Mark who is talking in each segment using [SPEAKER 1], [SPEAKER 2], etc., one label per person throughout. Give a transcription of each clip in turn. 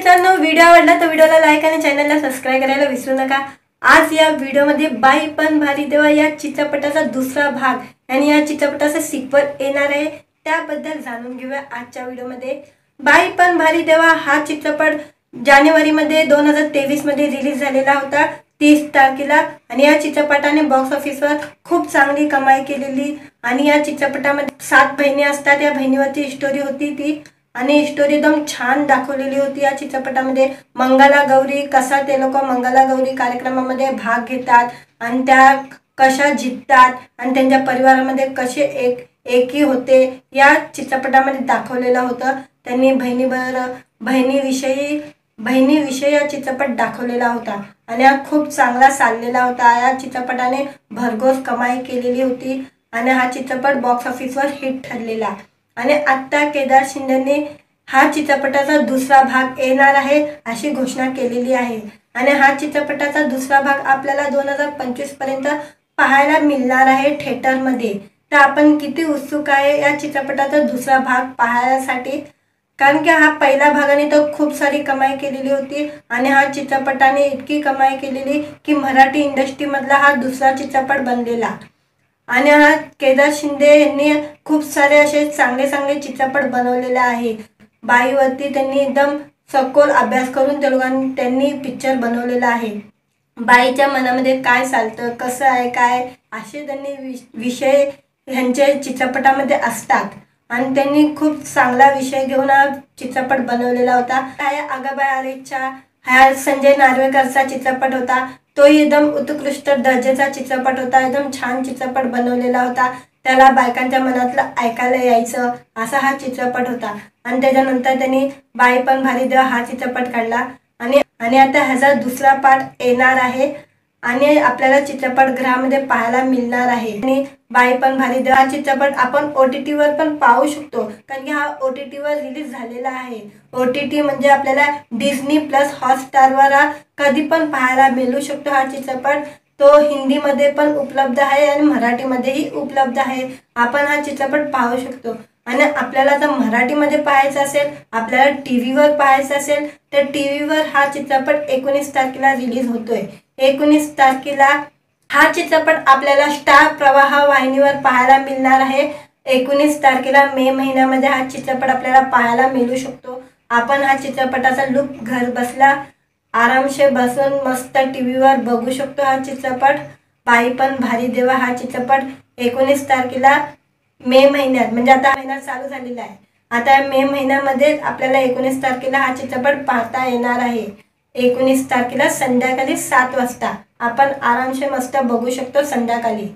[SPEAKER 1] मित्रांनो, व्हिडिओ आवडला तर व्हिडिओला लाईक आणि चॅनलला सबस्क्राइब करायला विसरू नका। आज या व्हिडिओमध्ये बाई पण भारी देवा या चित्रपटाचा दुसरा भाग आणि या चित्रपटाचा सिक्वल येणार आहे, त्याबद्दल जाणून घेऊया आजच्या व्हिडिओमध्ये। बाई पण भारी देवा हा चित्रपट जानेवारीमध्ये 2023 मध्ये रिलीज झालेला होता 30 तारखेला आणि या चित्रपटाने बॉक्स ऑफिसवर खूप चांगली कमाई केलेली। आणि या चित्रपटामध्ये 7 बहिणी असतात, या बहिणीवरची स्टोरी होती ती आणि स्टोरी एकदम छान दाखवलेली होती। या चित्रपटामध्ये मंगला गौरी कसा ते लोक मंगला गौरी कार्यक्रमामध्ये भाग घेतात आणि त्या कशा जिंकतात आणि त्यांच्या परिवारामध्ये कसे एकी होते या चित्रपटामध्ये दाखवलेलं होतं। त्यांनी बहिणीविषयी हा चित्रपट दाखवलेला होता आणि हा खूप चांगला चाललेला होता। या चित्रपटाने भरघोस कमाई केलेली होती आणि हा चित्रपट बॉक्स ऑफिसवर हिट ठरलेला। आणि आता केदार शिंदेने हा चित्रपटाचा दुसरा भाग येणार आहे अशी घोषणा केलेली आहे आणि हा चित्रपटाचा दुसरा भाग आपल्याला 2025 पर्यंत पाहायला मिळणार आहे थिएटरमध्ये। तर आपण किती उत्सुक आहे या चित्रपटाचा दुसरा भाग पाहण्यासाठी, कारण की हा पहिला भागाने तर खूप सारी कमाई केलेली होती आणि हा चित्रपटाने इतकी कमाई केलेली की मराठी इंडस्ट्रीमधला हा दुसरा चित्रपट बनलेला। आणि हा केदार शिंदे यांनी खूप सारे असे चांगले चित्रपट बनवलेले आहे। बाईवरती त्यांनी एकदम सखोल अभ्यास करून त्यांनी पिक्चर बनवलेला आहे। बाईच्या मनामध्ये काय चालतं, कसं आहे, काय असे त्यांनी विषय ह्यांच्या चित्रपटामध्ये असतात आणि त्यांनी खूप चांगला विषय घेऊन हा चित्रपट बनवलेला होता। अगाबाई आरेच्या हा संजय नार्वेकरचा चित्रपट होता, तो एकदम उत्कृष्ट दर्जाचा चित्रपट होता, एकदम छान चित्रपट बनवलेला होता। त्याला बायकांच्या मनातलं ऐकायला यायचं असा हा चित्रपट होता। आणि त्याच्यानंतर त्यांनी बाई पण भारी देवा हा चित्रपट काढला आणि आता ह्याचा दुसरा पार्ट येणार आहे आणि आपल्याला चित्रपटगृहामध्ये पाहायला मिळणार आहे। आणि बाई पण भारी देवा हा चित्रपट आपण OTT वर पण पाहू शकतो, कारण की हा OTT वर रिलीज झालेला आहे। OTT म्हणजे आपल्याला डिस्नी प्लस हॉटस्टारवर कधी पण पाहायला मिळू शकतो हा चित्रपट। तो हिंदीमध्ये पण उपलब्ध आहे आणि मराठीमध्येही उपलब्ध आहे। आपण हा चित्रपट पाहू शकतो आणि आपल्याला जर मराठीमध्ये पाहायचा असेल, आपल्याला टीव्हीवर पाहायचा असेल तर टीव्हीवर हा चित्रपट 19 तारखेला रिलीज होतोय। 19 तारखेला हा चित्रपट आपल्याला स्टार प्रवाह वाहिनीवर पाहायला मिळणार आहे। 19 तारखेला मे महिन्यामध्ये हा चित्रपट आपल्याला पाहायला मिळू शकतो। आपण हा चित्रपटाचा लुक घर बसला आरामशे बसून मस्त टीव्हीवर बघू शकतो हा चित्रपट। बाई पण भारी देवा हा चित्रपट 19 तारखेला मे महिन्यात, म्हणजे आता महिना चालू झालेला आहे, आता मे महिन्यामध्ये आपल्याला 19 तारखेला हा चित्रपट पाहता येणार आहे। 19 तारखेला संध्याकाळी 7 वाजता आपण आरामशे मस्त बघू शकतो संध्याकाळी।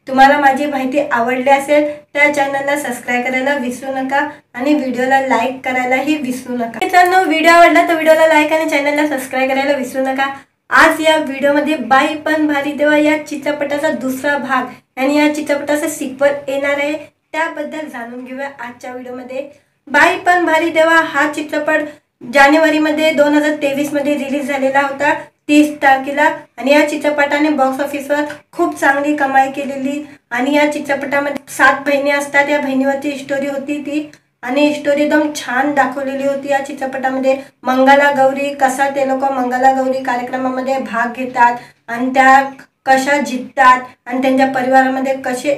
[SPEAKER 1] तुम्हाला माझी माहिती आवडली असेल तर चॅनलला सबस्क्राइब करायला विसरू नका आणि व्हिडिओला लाईक करायलाही विसरू नका। मित्रांनो, व्हिडिओ आवडला तर व्हिडिओला लाईक आणि चॅनलला सबस्क्राइब करायला विसरू नका। आज या व्हिडिओमध्ये बाई पण भारी देवा या चित्रपटाचा दुसरा भाग आणि या चित्रपटाचा सिक्वल येणार आहे, त्याबद्दल जाणून घेऊया आजच्या व्हिडिओमध्ये। बाई पण भारी देवा हा चित्रपट जानेवारीमध्ये 2023 मध्ये रिलीज झालेला होता 30 तारखेला आणि या चित्रपटाने बॉक्स ऑफिसवर खूप चांगली कमाई केलेली। आणि या चित्रपटामध्ये 7 बहिणी असतात, या बहिणीवरची स्टोरी होती ती आणि स्टोरी एकदम छान दाखवलेली होती। या चित्रपटामध्ये मंगला गौरी कसा ते लोक मंगला गौरी कार्यक्रमामध्ये भाग घेतात आणि त्या कशा जिंकतात आणि त्यांच्या परिवारामध्ये कसे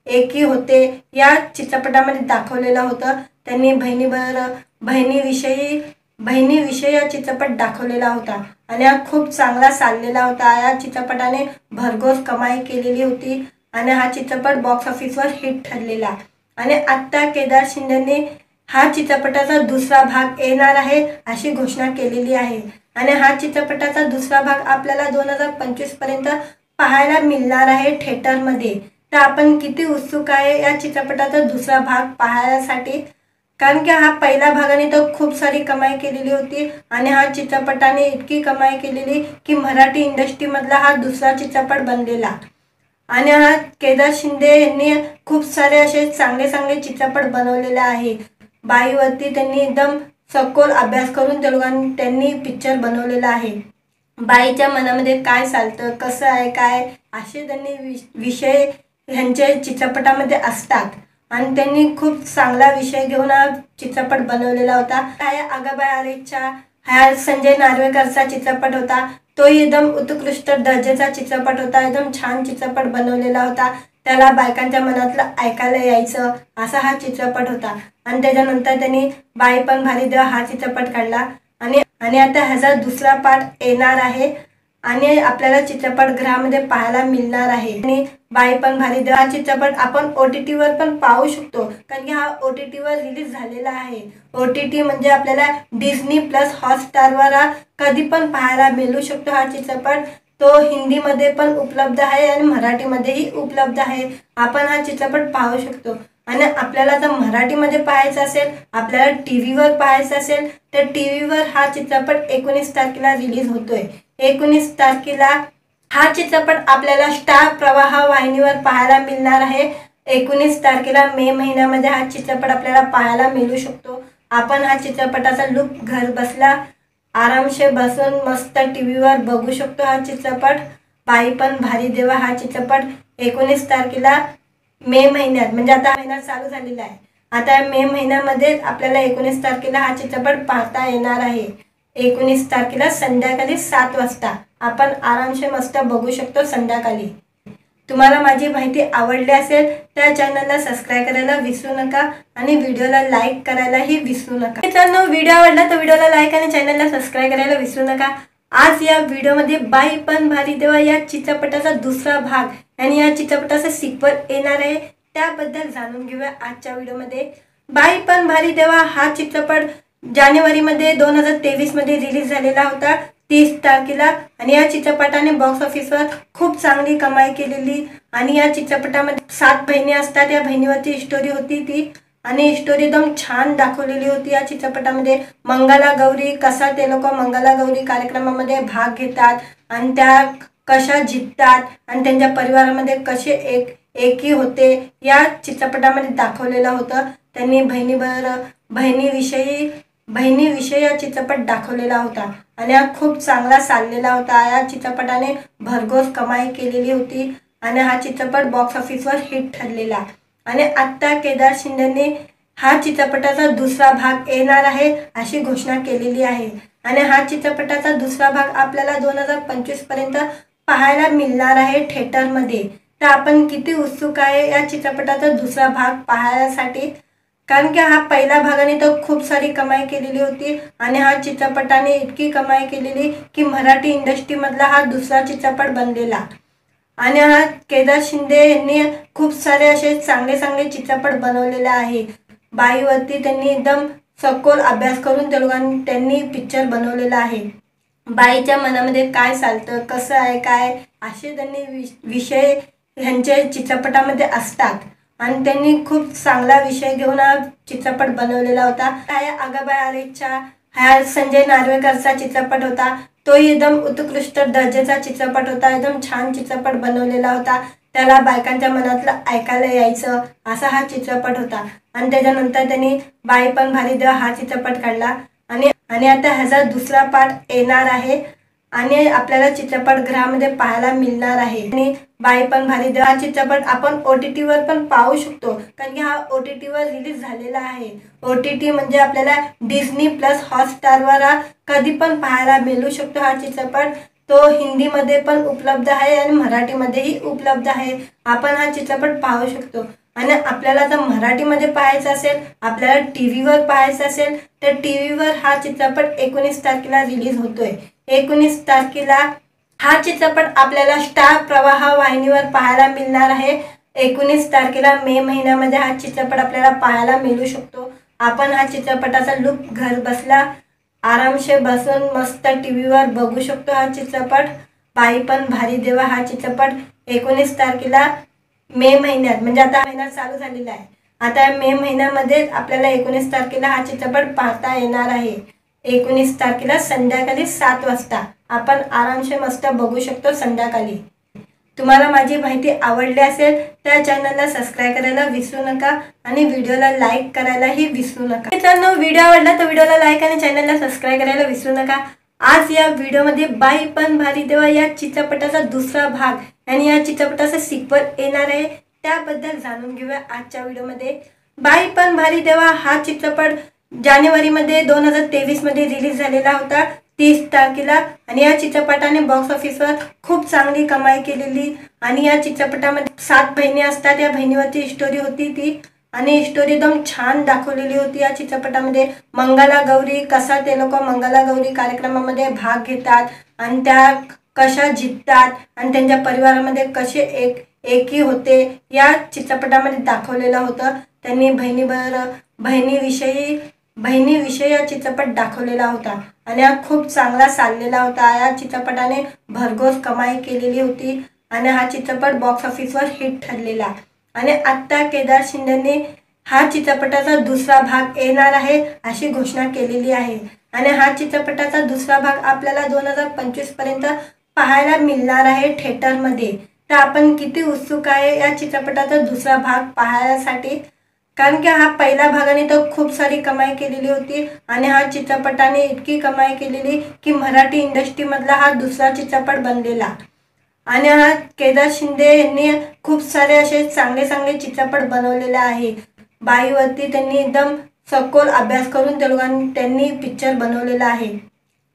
[SPEAKER 1] एकी होते या चित्रपटामध्ये दाखवलेलं होतं। त्यांनी बहिणीविषयी हा चित्रपट दाखवलेला होता आणि हा खूप चांगला चाललेला होता। या चित्रपटाने भरघोस कमाई केलेली होती आणि हा चित्रपट बॉक्स ऑफिसवर हिट ठरलेला। आणि आता केदार शिंदेने हा चित्रपटाचा दुसरा भाग येणार आहे अशी घोषणा केलेली आहे आणि हा चित्रपटाचा दुसरा भाग आपल्याला 2025 पर्यंत पाहायला मिळणार आहे थिएटरमध्ये। तर आपण किती उत्सुक आहे या चित्रपटाचा दुसरा भाग पाहण्यासाठी, कारण की हा पहिला भागाने तर खूप सारी कमाई केलेली होती आणि हा चित्रपटाने इतकी कमाई केलेली की मराठी इंडस्ट्रीमधला हा दुसरा चित्रपट बनलेला। आणि हा केदार शिंदे यांनी खूप सारे असे चांगले चित्रपट बनवलेले आहे। बाईवरती त्यांनी एकदम सखोल अभ्यास करून त्यांनी पिक्चर बनवलेला आहे। बाईच्या मनामध्ये काय चालतं, कसं आहे, काय असे त्यांनी विषय ह्यांच्या चित्रपटामध्ये असतात आणि त्यांनी खूप चांगला विषय घेऊन हा चित्रपट बनवलेला होता। अगाबाई आरेच्या हा संजय नार्वेकरचा चित्रपट होता। तो एकदम उत्कृष्ट दर्जाचा चित्रपट होता, एकदम छान चित्रपट बनवलेला होता। त्याला बायकांच्या मनातलं ऐकायला यायचं असा हा चित्रपट होता। आणि त्याच्यानंतर त्यांनी बाई पण भारी देवा हा चित्रपट काढला आणि आता ह्याचा दुसरा पार्ट येणार आहे आणि आपल्याला चित्रपटगृहामध्ये पाहायला मिळणार आहे। आणि बाई पण भारी देवा हा चित्रपट आपण OTT वर पण पाहू शकतो, कारण की हा OTT वर रिलीज झालेला आहे। OTT म्हणजे आपल्याला डिझनी प्लस हॉटस्टारवर कधी पण पाहायला मिळू शकतो हा चित्रपट। तो हिंदीमध्ये पण उपलब्ध आहे आणि मराठीमध्येही उपलब्ध आहे। आपण हा चित्रपट पाहू शकतो। आणि आपल्याला जर मराठीमध्ये पाहायचं असेल, आपल्याला टीव्हीवर पाहायचं असेल तर टीव्हीवर हा चित्रपट 19 तारखेला रिलीज होतोय। 19 तारखेला हा चित्रपट आपल्याला स्टार प्रवाह वाहिनीवर पाहायला मिळणार आहे। 19 तारखेला मे महिन्यामध्ये हा चित्रपट आपल्याला पाहायला मिळू शकतो। आपण हा चित्रपटाचा लुक घर बसला आरामशे बसून मस्त टीव्हीवर बघू शकतो। हा चित्रपट बाई पण भारी देवा हा चित्रपट 19 तारखेला मे महिन्यात, म्हणजे आता महिना चालू झालेला आहे, आता मे महिन्यामध्ये आपल्याला 19 तारखेला हा चित्रपट पाहता येणार आहे। 19 तारखेला संध्याकाळी 7 वाजता आपण आरामशे मस्त बघू शकतो संध्याकाळी। तुम्हाला माझी माहिती आवडली असेल तर चॅनलला सबस्क्राइब करायला विसरू नका आणि व्हिडिओला लाईक करायलाही विसरू नका। मित्रांनो, व्हिडिओ आवडला तर व्हिडिओला लाईक आणि चॅनलला सबस्क्राइब करायला विसरू नका। आज या व्हिडिओमध्ये बाई पण भारी देवा या चित्रपटाचा दुसरा भाग आणि या चित्रपटाचा सिक्वल येणार आहे, त्याबद्दल जाणून घेऊया आजच्या व्हिडिओमध्ये। बाई पण भारी देवा हा चित्रपट जानेवारीमध्ये 2023 मध्ये रिलीज झालेला होता 30 तारखेला। आणि या चित्रपटाने बॉक्स ऑफिसवर खूप चांगली कमाई केलेली। आणि या चित्रपटामध्ये 7 बहिणी असतात, या बहिणीवरची स्टोरी होती ती, आणि स्टोरी एकदम छान दाखवलेली होती। या चित्रपटामध्ये मंगलागौरी कसा ते लोक मंगलागौरी कार्यक्रमामध्ये भाग घेतात आणि त्या कशा जिंकतात आणि त्यांच्या परिवारामध्ये कसे एकी होते या चित्रपटामध्ये दाखवलेलं होतं। त्यांनी बहिणीविषयी हा चित्रपट दाखवलेला होता आणि हा खूप चांगला चाललेला होता। या चित्रपटाने भरघोस कमाई केलेली होती आणि हा चित्रपट बॉक्स ऑफिसवर हिट ठरलेला। आणि आता केदार शिंदेने हा चित्रपटाचा दुसरा भाग येणार आहे अशी घोषणा केलेली आहे। आणि हा चित्रपटाचा दुसरा भाग आपल्याला 2025 पर्यंत पाहायला मिळणार आहे थिएटरमध्ये। तर आपण किती उत्सुक आहे या चित्रपटाचा दुसरा भाग पाहण्यासाठी, कारण की हा पहिल्या भागाने तर खूप सारी कमाई केलेली होती आणि हा चित्रपटाने इतकी कमाई केलेली की मराठी इंडस्ट्रीमधला हा दुसरा चित्रपट बनलेला। आणि हा केदार शिंदे यांनी खूप सारे असे चांगले चांगले चित्रपट बनवलेले आहे। बाईवरती त्यांनी एकदम सखोल अभ्यास करून त्यांनी पिक्चर बनवलेला आहे। बाईच्या मनामध्ये काय चालतं, कसं आहे, काय असे त्यांनी विषय ह्यांच्या चित्रपटामध्ये असतात आणि त्यांनी खूप चांगला विषय घेऊन हा चित्रपट बनवलेला होता। अगाबाई अरेच्चा हा संजय नार्वेकरचा चित्रपट होता। तो एकदम उत्कृष्ट दर्जाचा चित्रपट होता, एकदम छान चित्रपट बनवलेला होता। त्याला बायकांच्या मनातलं ऐकायला यायचं असा हा चित्रपट होता। आणि त्याच्यानंतर त्यांनी बाई पण भारी देवा हा चित्रपट काढला आणि आता ह्याचा दुसरा पार्ट येणार आहे आणि आपल्याला चित्रपटगृहामध्ये पाहायला मिळणार आहे। आणि बाई पण भारी देवा हा चित्रपट आपण OTT वर पण पाहू शकतो, कारण की हा OTT वर रिलीज झालेला आहे। OTT म्हणजे आपल्याला डिझनी प्लस हॉटस्टारवर कधी पण पाहायला मिळू शकतो हा चित्रपट। तो हिंदीमध्ये पण उपलब्ध आहे आणि मराठीमध्येही उपलब्ध आहे। आपण हा चित्रपट पाहू शकतो। आणि आपल्याला जर मराठीमध्ये पाहायचं असेल, आपल्याला टीव्हीवर पाहायचं असेल तर टीव्हीवर हा चित्रपट 19 तारखेला रिलीज होतोय। 19 तारखेला हा चित्रपट आपल्याला स्टार प्रवाह वाहिनीवर पाहायला मिळणार आहे। 19 तारखेला मे महिन्यामध्ये हा चित्रपट आपल्याला पाहायला मिळू शकतो। आपण हा चित्रपटाचा लुक घर बसला आरामशे बसून मस्त टीव्हीवर बघू शकतो। हा चित्रपट बाई पण भारी देवा हा चित्रपट 19 तारखेला मे महिन्यात, म्हणजे आता महिना चालू झालेला आहे, आता मे महिन्यामध्ये आपल्याला 19 तारखेला हा चित्रपट पाहता येणार आहे। 19 तारखेला संध्याकाळी 7 वाजता आपण आरामशे मस्त बघू शकतो संध्याकाळी। तुम्हाला माझी माहिती आवडली असेल तर चॅनलला सबस्क्राइब करायला विसरू नका आणि व्हिडिओला लाईक करायलाही विसरू नका। मित्रांनो, व्हिडिओ आवडला तर व्हिडिओला लाईक आणि चॅनलला सबस्क्राइब करायला विसरू नका। आज या व्हिडिओमध्ये बाई पण भारी देवा या चित्रपटाचा दुसरा भाग आणि या चित्रपटाचा सिक्वल येणार आहे, त्याबद्दल जाणून घेऊया आजच्या व्हिडिओमध्ये। बाई पण भारी देवा हा चित्रपट जानेवारीमध्ये 2023मध्ये रिलीज झालेला होता 30 तारखेला। आणि या चित्रपटाने बॉक्स ऑफिसवर खूप चांगली कमाई केलेली। आणि या चित्रपटामध्ये 7 बहिणी असतात, या बहिणीवरची स्टोरी होती ती। आणि स्टोरी एकदम छान दाखवलेली होती या चित्रपटामध्ये। मंगला गौरी कसा ते लोक मंगला गौरी कार्यक्रमामध्ये भाग घेतात आणि त्या कशा जिंकतात आणि त्यांच्या परिवारामध्ये कसे एकी होते या चित्रपटामध्ये दाखवलेलं होतं। त्यांनी बहिणीविषयी हा चित्रपट दाखवलेला होता आणि हा खूप चांगला चाललेला होता। या चित्रपटाने भरघोस कमाई केलेली होती आणि हा चित्रपट बॉक्स ऑफिसवर हिट ठरलेला। आणि आत्ता केदार शिंदेने हा चित्रपटाचा दुसरा भाग येणार आहे अशी घोषणा केलेली आहे। आणि हा चित्रपटाचा दुसरा भाग आपल्याला 2025 पर्यंत पाहायला मिळणार आहे थिएटरमध्ये। तर आपण किती उत्सुक आहे या चित्रपटाचा दुसरा भाग पाहण्यासाठी, कारण की हा पहिला भागाने तर खूप सारी कमाई केलेली होती आणि हा चित्रपटाने इतकी कमाई केलेली की मराठी इंडस्ट्रीमधला हा दुसरा चित्रपट बनलेला। आणि हा केदार शिंदे यांनी खूप सारे असे चांगले चित्रपट बनवलेले आहे। बाईवरती त्यांनी एकदम सखोल अभ्यास करून त्यांनी पिक्चर बनवलेला आहे।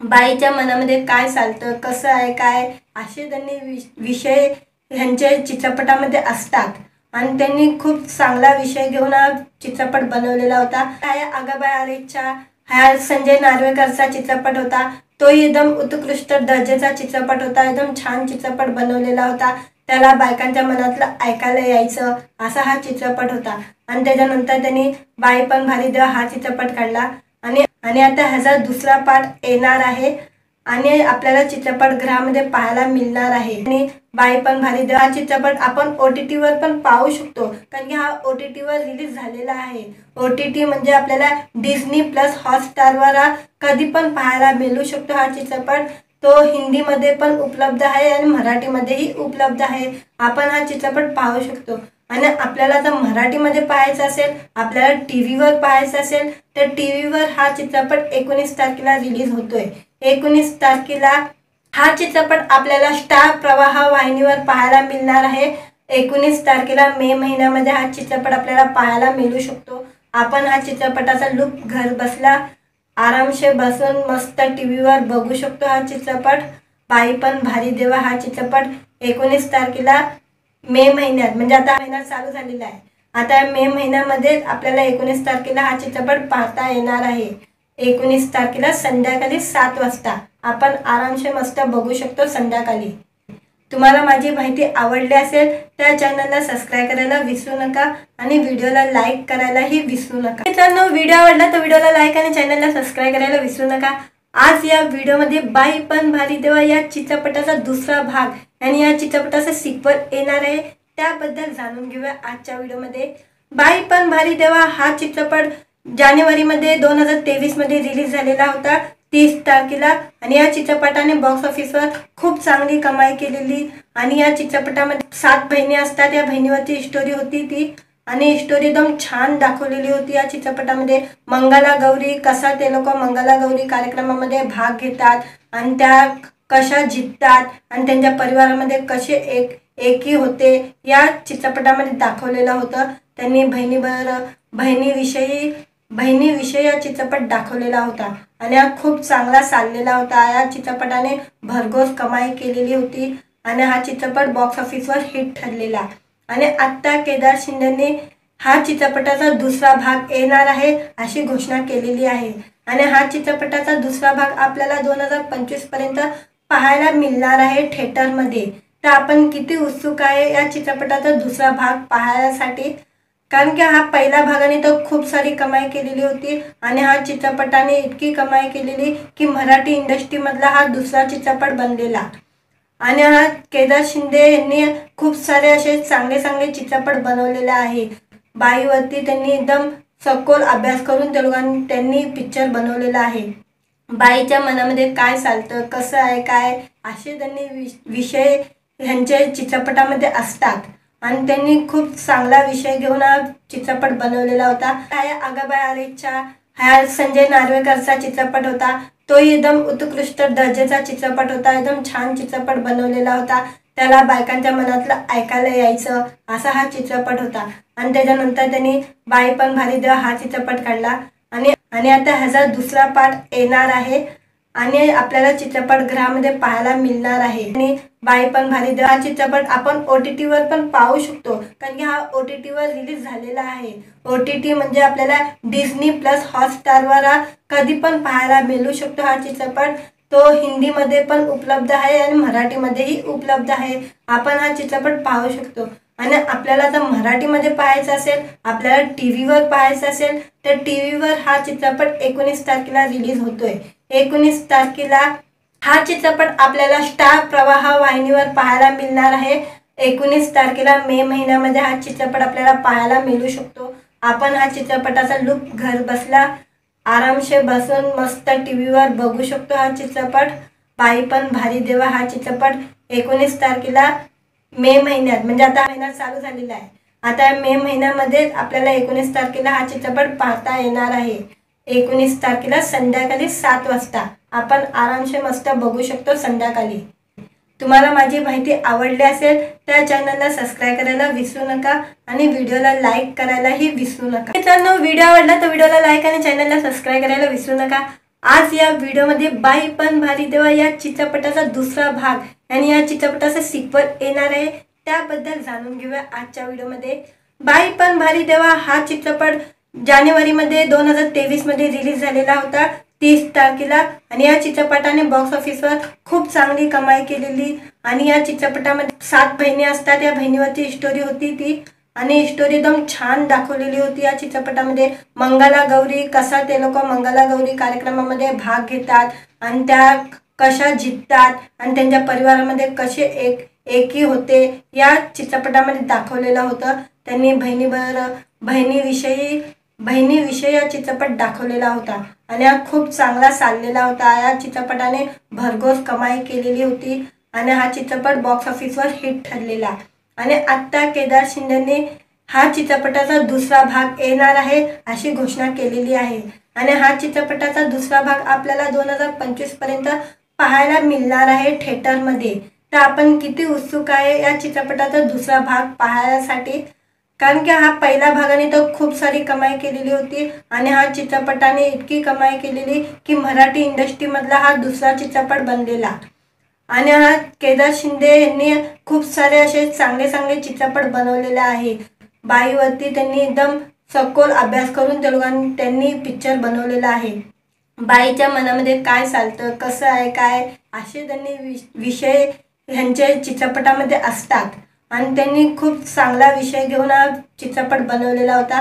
[SPEAKER 1] बाईच्या मनामध्ये काय चालतं, कसं आहे, काय असे त्यांनी विषय ह्यांच्या चित्रपटामध्ये असतात आणि त्यांनी खूप चांगला विषय घेऊन हा चित्रपट बनवलेला होता। आगाबाई अरेच्चा हा संजय नार्वेकरचा चित्रपट होता, तोही एकदम उत्कृष्ट दर्जाचा चित्रपट होता। एकदम छान चित्रपट बनवलेला होता, त्याला बायकांच्या मनातलं ऐकायला यायचं असा हा चित्रपट होता। आणि त्याच्यानंतर त्यांनी बाई पण भारी देवा हा चित्रपट काढला आणि आता ह्याचा दुसरा पार्ट येणार आहे आणि आपल्याला चित्रपटगृहामध्ये पाहायला मिळणार आहे। आणि बाई पण भारी देवा हा चित्रपट आपण OTT वर पण पाहू शकतो, कारण की हा OTT वर रिलीज झालेला आहे। OTT म्हणजे आपल्याला डिझनी प्लस हॉटस्टारवर कधी पण पाहायला मिळू शकतो हा चित्रपट। तो हिंदीमध्ये पण उपलब्ध आहे आणि मराठीमध्येही उपलब्ध आहे। आपण हा चित्रपट पाहू शकतो। आणि आपल्याला जर मराठीमध्ये पाहायचं असेल, आपल्याला टीव्हीवर पाहायचं असेल तर टीव्हीवर हा चित्रपट 19 तारखेला रिलीज होतोय। 19 तारखेला हा चित्रपट आपल्याला स्टार प्रवाह वाहिनीवर पाहायला मिळणार आहे। 19 तारखेला मे महिन्यामध्ये हा चित्रपट आपल्याला पाहायला मिळू शकतो। आपण हा चित्रपटाचा लुक घर बसल्या आरामशे बसून मस्त टीव्हीवर बघू शकतो हा चित्रपट। बाई पण भारी देवा हा चित्रपट 19 तारखेला मे महिन्यात, म्हणजे आता महिना चालू झालेला आहे, आता मे महिन्यामध्ये आपल्याला 19 तारखेला हा चित्रपट पाहता येणार आहे। 19 तारखेला संध्याकाळी 7 वाजता आपण आरामशे मस्त बघू शकतो संध्याकाळी। तुम्हाला माझी माहिती आवडली असेल तर चॅनलला सबस्क्राईब करायला विसरू नका आणि व्हिडिओला लाईक करायलाही विसरू नका। मित्रांनो, व्हिडिओ आवडला तर व्हिडिओला लाईक आणि चॅनलला सबस्क्राईब करायला विसरू नका। आज या व्हिडिओमध्ये बाई पण भारी देवा या चित्रपटाचा दुसरा भाग आणि या चित्रपटाचा सिक्वल येणार आहे त्याबद्दल जाणून घेऊया आजच्या व्हिडिओमध्ये। बाई पण भारी देवा हा चित्रपट जानेवारीमध्ये 2023मध्ये रिलीज झालेला होता 30 तारखेला। आणि या चित्रपटाने बॉक्स ऑफिसवर खूप चांगली कमाई केलेली। आणि या चित्रपटामध्ये 7 बहिणी असतात, या बहिणीवरची स्टोरी होती ती। आणि स्टोरी एकदम छान दाखवलेली होती या चित्रपटामध्ये। मंगला गौरी कसा ते लोक मंगला गौरी कार्यक्रमामध्ये भाग घेतात आणि त्या कशा जिंकतात आणि त्यांच्या परिवारामध्ये कसे एकी होते या चित्रपटामध्ये दाखवलेलं होतं। त्यांनी बहिणीविषयी हा चित्रपट दाखवलेला होता आणि हा खूप चांगला चाललेला होता। या चित्रपटाने भरघोस कमाई केलेली होती आणि हा चित्रपट बॉक्स ऑफिसवर हिट ठरलेला। आणि आत्ता केदार शिंदेने हा चित्रपटाचा दुसरा भाग येणार आहे अशी घोषणा केलेली आहे। आणि हा चित्रपटाचा दुसरा भाग आपल्याला 2025 पर्यंत पाहायला मिळणार आहे थिएटरमध्ये। तर आपण किती उत्सुक आहे या चित्रपटाचा दुसरा भाग पाहण्यासाठी, कारण की हा पहिला भागाने तर खूप सारी कमाई केलेली होती आणि हा चित्रपटाने इतकी कमाई केलेली की मराठी इंडस्ट्रीमधला हा दुसरा चित्रपट बनलेला। आणि हा केदार शिंदे यांनी खूप सारे असे चांगले चित्रपट बनवलेले आहे। बाईवरती त्यांनी एकदम सखोल अभ्यास करून त्यांनी पिक्चर बनवलेला आहे। बाईच्या मनामध्ये काय चालतं, कसं आहे, काय असे त्यांनी विषय ह्यांच्या चित्रपटामध्ये असतात आणि त्यांनी खूप चांगला विषय घेऊन हा चित्रपट बनवलेला होता। आगाबाई अरेच्चा हा संजय नार्वेकरचा चित्रपट होता, तोही एकदम उत्कृष्ट दर्जाचा चित्रपट होता। एकदम छान चित्रपट बनवलेला होता, त्याला बायकांच्या मनातलं ऐकायला यायचं असा हा चित्रपट होता। आणि त्याच्यानंतर त्यांनी बाई पण भारी देवा हा चित्रपट काढला आणि आता ह्याचा दुसरा पार्ट येणार आहे आणि आपल्याला चित्रपटगृहामध्ये पाहायला मिळणार आहे। आणि बाई पण भारी देवा हा चित्रपट आपण OTT वर पण पाहू शकतो, कारण की हा OTT वर रिलीज झालेला आहे। OTT म्हणजे आपल्याला डिझनी प्लस हॉटस्टारवर कधी पण पाहायला मिळू शकतो हा चित्रपट। तो हिंदीमध्ये पण उपलब्ध आहे आणि मराठीमध्येही उपलब्ध आहे। आपण हा चित्रपट पाहू शकतो। आणि आपल्याला जर मराठीमध्ये पाहायचा असेल, आपल्याला टीव्हीवर पाहायचा असेल, तर टीव्हीवर हा चित्रपट 19 तारखेला रिलीज होतोय। 19 तारखेला हा चित्रपट आपल्याला स्टार प्रवाह वाहिनीवर पाहायला मिळणार आहे। 19 तारखेला मे महिन्यामध्ये हा चित्रपट आपल्याला पाहायला मिळू शकतो। आपण हा चित्रपटाचा लुक घर बसल्या आरामशे बसून मस्त टीव्हीवर बघू शकतो हा चित्रपट। बाई पण भारी देवा हा चित्रपट 19 तारखेला मे महिन्यात, म्हणजे आता महिना चालू झालेला आहे, आता मे महिन्यामध्ये आपल्याला 19 तारखेला हा चित्रपट पाहता येणार आहे। 19 तारखेला संध्याकाळी 7 वाजता आपण आरामशे मस्त बघू शकतो संध्याकाळी। तुम्हाला माझी माहिती आवडली असेल तर चॅनलला सबस्क्राइब करायला विसरू नका आणि व्हिडिओला लाईक करायलाही विसरू नका। मित्रांनो, व्हिडिओ आवडला तर व्हिडिओला लाईक आणि चॅनलला सबस्क्राइब करायला विसरू नका। आज या व्हिडिओमध्ये बाई पण भारी देवा या चित्रपटाचा दुसरा भाग आणि या चित्रपटाचा सिक्वल येणार आहे, त्याबद्दल जाणून घेऊया आजच्या व्हिडिओमध्ये। बाई पण भारी देवा हा चित्रपट जानेवारीमध्ये 2023 मध्ये रिलीज झालेला होता 30 तारखेला। आणि या चित्रपटाने बॉक्स ऑफिसवर खूप चांगली कमाई केलेली। आणि या चित्रपटामध्ये 7 बहिणी असतात, या बहिणीवरची स्टोरी होती ती, आणि स्टोरी एकदम छान दाखवलेली होती या चित्रपटामध्ये। मंगलागौरी कसा ते लोक मंगलागौरी कार्यक्रमामध्ये भाग घेतात आणि त्या कशा जिंकतात आणि त्यांच्या परिवारामध्ये कसे एकी होते या चित्रपटामध्ये दाखवलेलं होतं। त्यांनी बहिणीविषयी हा चित्रपट दाखवलेला होता आणि हा खूप चांगला चाललेला होता। या चित्रपटाने भरघोस कमाई केलेली होती आणि हा चित्रपट बॉक्स ऑफिसवर हिट ठरलेला। आणि आता केदार शिंदेने हा चित्रपटाचा दुसरा भाग येणार आहे अशी घोषणा केलेली आहे। आणि हा चित्रपटाचा दुसरा भाग आपल्याला 2025 पर्यंत पाहायला मिळणार आहे थिएटरमध्ये। तर आपण किती उत्सुक आहे या चित्रपटाचा दुसरा भाग पाहण्यासाठी, कारण की हा पहिल्या भागाने तर खूप सारी कमाई केलेली होती आणि हा चित्रपटाने इतकी कमाई केलेली की मराठी इंडस्ट्रीमधला हा दुसरा चित्रपट बनलेला। आणि हा केदार शिंदे यांनी खूप सारे असे चांगले चांगले चित्रपट बनवलेले आहे। बाईवरती त्यांनी एकदम सखोल अभ्यास करून त्यांनी पिक्चर बनवलेला आहे। बाईच्या मनामध्ये काय चालतं, कसं आहे, काय असे त्यांनी विषय ह्यांच्या चित्रपटामध्ये असतात आणि त्यांनी खूप चांगला विषय घेऊन हा चित्रपट बनवलेला होता।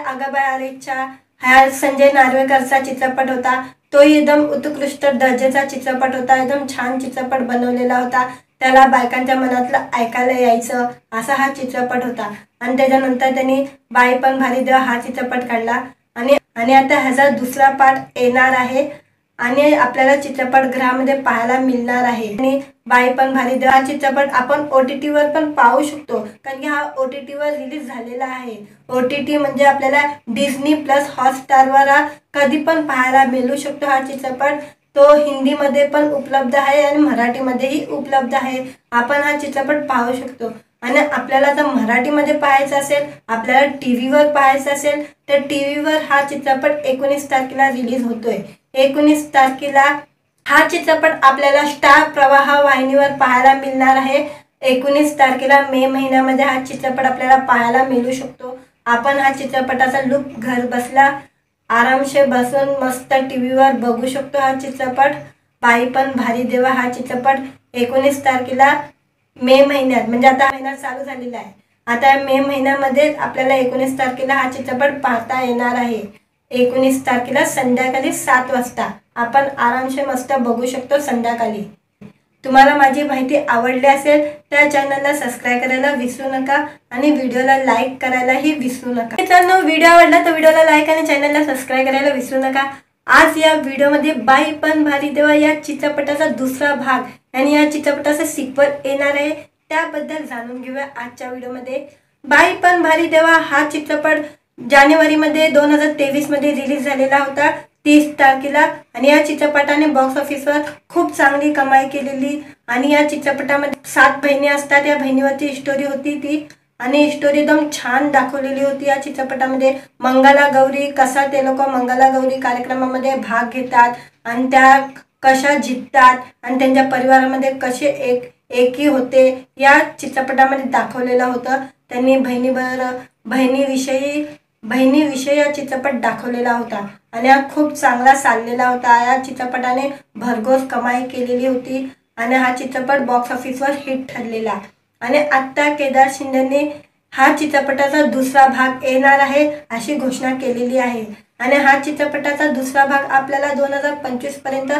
[SPEAKER 1] अगाबाई आरेच्या हा संजय नार्वेकरचा चित्रपट होता, तोही एकदम उत्कृष्ट दर्जाचा चित्रपट होता, एकदम छान चित्रपट बनवलेला होता। त्याला बायकांच्या मनातलं ऐकायला यायचं असा हा चित्रपट होता। आणि त्याच्यानंतर त्यांनी बाई पण भारी देवा हा चित्रपट काढला आणि आता ह्याचा दुसरा पार्ट येणार आहे आणि आपल्याला चित्रपटगृहामध्ये पाहायला मिळणार आहे। आणि बाई पण भारी देवा हा चित्रपट आपण OTT वर पण पाहू शकतो, कारण की हा OTT वर रिलीज झालेला आहे। OTT म्हणजे आपल्याला डिझनी प्लस हॉटस्टारवर कधी पण पाहायला मिळू शकतो हा चित्रपट। तो हिंदीमध्ये पण उपलब्ध आहे आणि मराठीमध्येही उपलब्ध आहे। आपण हा चित्रपट पाहू शकतो। आणि आपल्याला जर मराठीमध्ये पाहायचा असेल, आपल्याला टीव्हीवर पाहायचा असेल, तर टीव्हीवर हा चित्रपट 19 तारखेला रिलीज होतोय। 19 तारखेला हा चित्रपट आपल्याला स्टार प्रवाह वाहिनीवर पाहायला मिळणार आहे। 19 तारखेला मे महिन्यामध्ये हा चित्रपट आपल्याला पाहायला मिळू शकतो। आपण हा चित्रपटाचा लुक घर बसल्या आरामशे बसून मस्त टीव्हीवर बघू शकतो हा चित्रपट। बाई पण भारी देवा हा चित्रपट 19 तारखेला मे महिन्यात, म्हणजे आता महिना चालू झालेला आहे, आता मे महिन्यामध्ये आपल्याला 19 तारखेला हा चित्रपट पाहता येणार आहे। 19 तारखेला संध्याकाळी 7 वाजता आपण आरामशे मस्त बघू शकतो संध्याकाळी। तुम्हाला माझी माहिती आवडली असेल तर चॅनलला सबस्क्राइब करायला विसरू नका आणि व्हिडिओला लाईक करायलाही विसरू नका। मित्रांनो, व्हिडिओ आवडला तर व्हिडिओला लाईक आणि चॅनलला सबस्क्राइब करायला विसरू नका। आज या व्हिडिओमध्ये बाई पण भारी देवा या चित्रपटाचा दुसरा भाग आणि या चित्रपटाचा सिक्वल येणार आहे, त्याबद्दल जाणून घेऊया आजच्या व्हिडिओमध्ये। बाई पण भारी देवा हा चित्रपट जानेवारीमध्ये 2023 मध्ये रिलीज झालेला होता 30 तारखेला। आणि या चित्रपटाने बॉक्स ऑफिसवर खूप चांगली कमाई केलेली। आणि या चित्रपटामध्ये 7 बहिणी असतात, या बहिणीवरची स्टोरी होती ती, आणि स्टोरी एकदम छान दाखवलेली होती या चित्रपटामध्ये। मंगलागौरी कसा ते लोक मंगलागौरी कार्यक्रमामध्ये भाग घेतात आणि त्या कशा जिंकतात आणि त्यांच्या परिवारामध्ये कसे एकी होते या चित्रपटामध्ये दाखवलेलं होतं। त्यांनी बहिणीविषयी हा चित्रपट दाखवलेला होता आणि हा खूप चांगला चाललेला होता। या चित्रपटाने भरघोस कमाई केलेली होती आणि हा चित्रपट बॉक्स ऑफिसवर हिट ठरलेला। आणि आत्ता केदार शिंदेने हा चित्रपटाचा दुसरा भाग येणार आहे अशी घोषणा केलेली आहे आणि हा चित्रपटाचा दुसरा भाग आपल्याला 2025 पर्यंत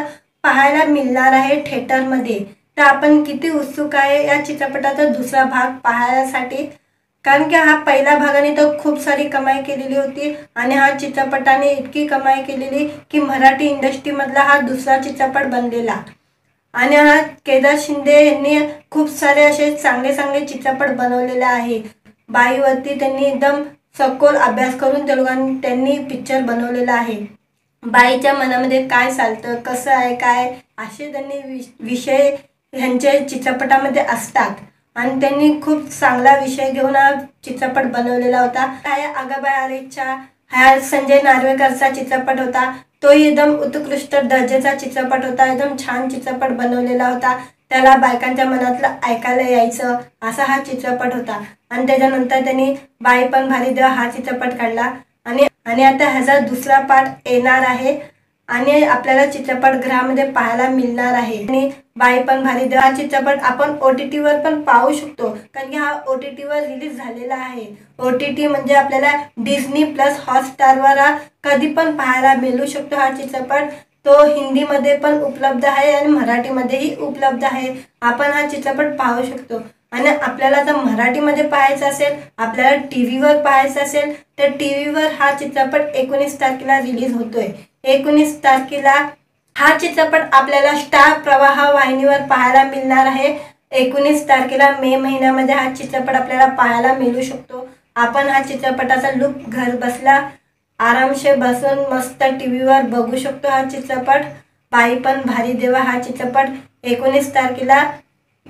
[SPEAKER 1] पाहायला मिळणार आहे थिएटरमध्ये। तर आपण किती उत्सुक आहे या चित्रपटाचा दुसरा भाग पाहण्यासाठी, कारण की हा पहिल्या भागाने तर खूप सारी कमाई केलेली होती आणि हा चित्रपटाने इतकी कमाई केलेली की मराठी इंडस्ट्रीमधला हा दुसरा चित्रपट बनलेला। आणि हा केदार शिंदे यांनी खूप सारे असे चांगले चांगले चित्रपट बनवलेले आहे। बाईवरती त्यांनी एकदम सखोल अभ्यास करून त्यांनी पिक्चर बनवलेला आहे। बाईच्या मनामध्ये काय चालतं, कसं आहे, काय असे त्यांनी विषय ह्यांच्या चित्रपटामध्ये असतात आणि त्यांनी खूप चांगला विषय घेऊन हा चित्रपट बनवलेला होता। आगाबाई आरेच्या हा संजय नार्वेकरचा चित्रपट होता, तो एकदम उत्कृष्ट दर्जाचा चित्रपट होता। एकदम छान चित्रपट बनवलेला होता, त्याला बायकांच्या मनातलं ऐकायला यायचं असा हा चित्रपट होता। आणि त्याच्यानंतर त्यांनी बाई पण भारी देवा हा चित्रपट काढला आणि आता ह्याचा दुसरा पार्ट येणार आहे आणि आपल्याला चित्रपटगृहामध्ये पाहायला मिळणार आहे। आणि बाई पण भारी देवा हा चित्रपट आपण OTT वर पण पाहू शकतो, कारण की हा OTT वर रिलीज झालेला आहे। OTT म्हणजे आपल्याला डिझनी प्लस हॉटस्टारवर कधी पण पाहायला मिळू शकतो हा चित्रपट। तो हिंदीमध्ये पण उपलब्ध आहे आणि मराठीमध्येही उपलब्ध आहे। आपण हा चित्रपट पाहू शकतो आणि आपल्याला जर मराठीमध्ये पाहायचा असेल, आपल्याला टीव्हीवर पाहायचा असेल तर टीव्हीवर हा चित्रपट 19 तारखेला रिलीज होतोय। 19 तारखेला हा चित्रपट आपल्याला स्टार प्रवाह वाहिनीवर पाहायला मिळणार आहे। 19 तारखेला मे महिन्यामध्ये हा चित्रपट आपल्याला पाहायला मिळू शकतो। आपण हा चित्रपटाचा लुक घर बसला आरामशे बसून मस्त टीव्हीवर बघू शकतो हा चित्रपट। बाई पण भारी देवा हा चित्रपट 19 तारखेला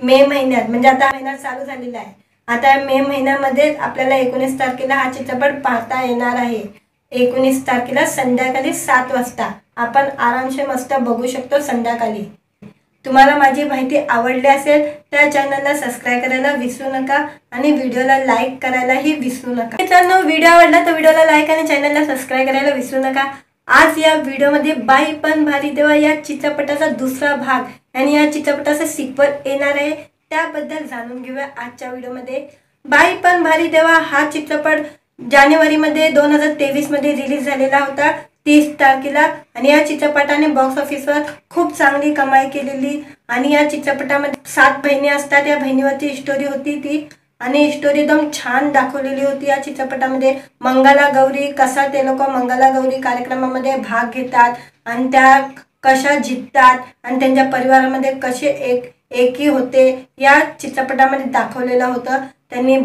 [SPEAKER 1] मे महिन्यात, म्हणजे आता महिना चालू झालेला आहे, आता मे महिन्यामध्ये आपल्याला 19 तारखेला हा चित्रपट पाहता येणार आहे। 19 तारखेला संध्याकाळी 7 वाजता आपण आरामशे मस्त बघू शकतो संध्याकाळी। तुम्हाला माझी माहिती आवडली असेल तर चॅनलला सबस्क्राईब करायला विसरू नका आणि व्हिडिओला लाईक करायलाही विसरू नका। मित्रांनो, व्हिडिओ आवडला तर व्हिडिओला लाईक आणि चॅनलला सबस्क्राईब करायला विसरू नका। आज या व्हिडिओमध्ये बाई पण भारी देवा या चित्रपटाचा दुसरा भाग आणि या चित्रपटाचा सिक्वल येणार आहे त्याबद्दल जाणून घेऊया आजच्या व्हिडिओमध्ये। बाई पण भारी देवा हा चित्रपट जानेवारीमध्ये 2023 मध्ये रिलीज झालेला होता 30 तारखेला आणि या चित्रपटाने बॉक्स ऑफिसवर खूप चांगली कमाई केलेली। आणि या चित्रपटामध्ये 7 बहिणी असतात, या बहिणीवरची स्टोरी होती ती आणि स्टोरी एकदम छान दाखवलेली होती या चित्रपटामध्ये। मंगलागौरी कसा ते लोक मंगलागौरी कार्यक्रमामध्ये भाग घेतात आणि त्या कशा जिंकतात आणि त्यांच्या परिवारामध्ये कसे एकी होते या चित्रपटामध्ये दाखवलेलं होतं। त्यांनी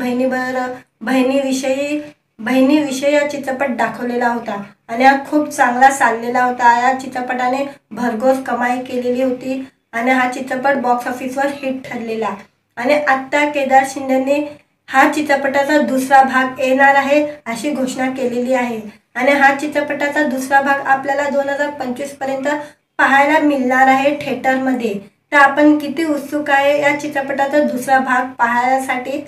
[SPEAKER 1] बहिणीविषयी हा चित्रपट दाखवलेला होता आणि हा खूप चांगला चाललेला होता। या चित्रपटाने भरघोस कमाई केलेली होती आणि हा चित्रपट बॉक्स ऑफिसवर हिट ठरलेला। आणि आत्ता केदार शिंदेने हा चित्रपटाचा दुसरा भाग येणार आहे अशी घोषणा केलेली आहे आणि हा चित्रपटाचा दुसरा भाग आपल्याला 2025 पर्यंत पाहायला मिळणार आहे थिएटरमध्ये। तर आपण किती उत्सुक आहे या चित्रपटाचा दुसरा भाग पाहण्यासाठी,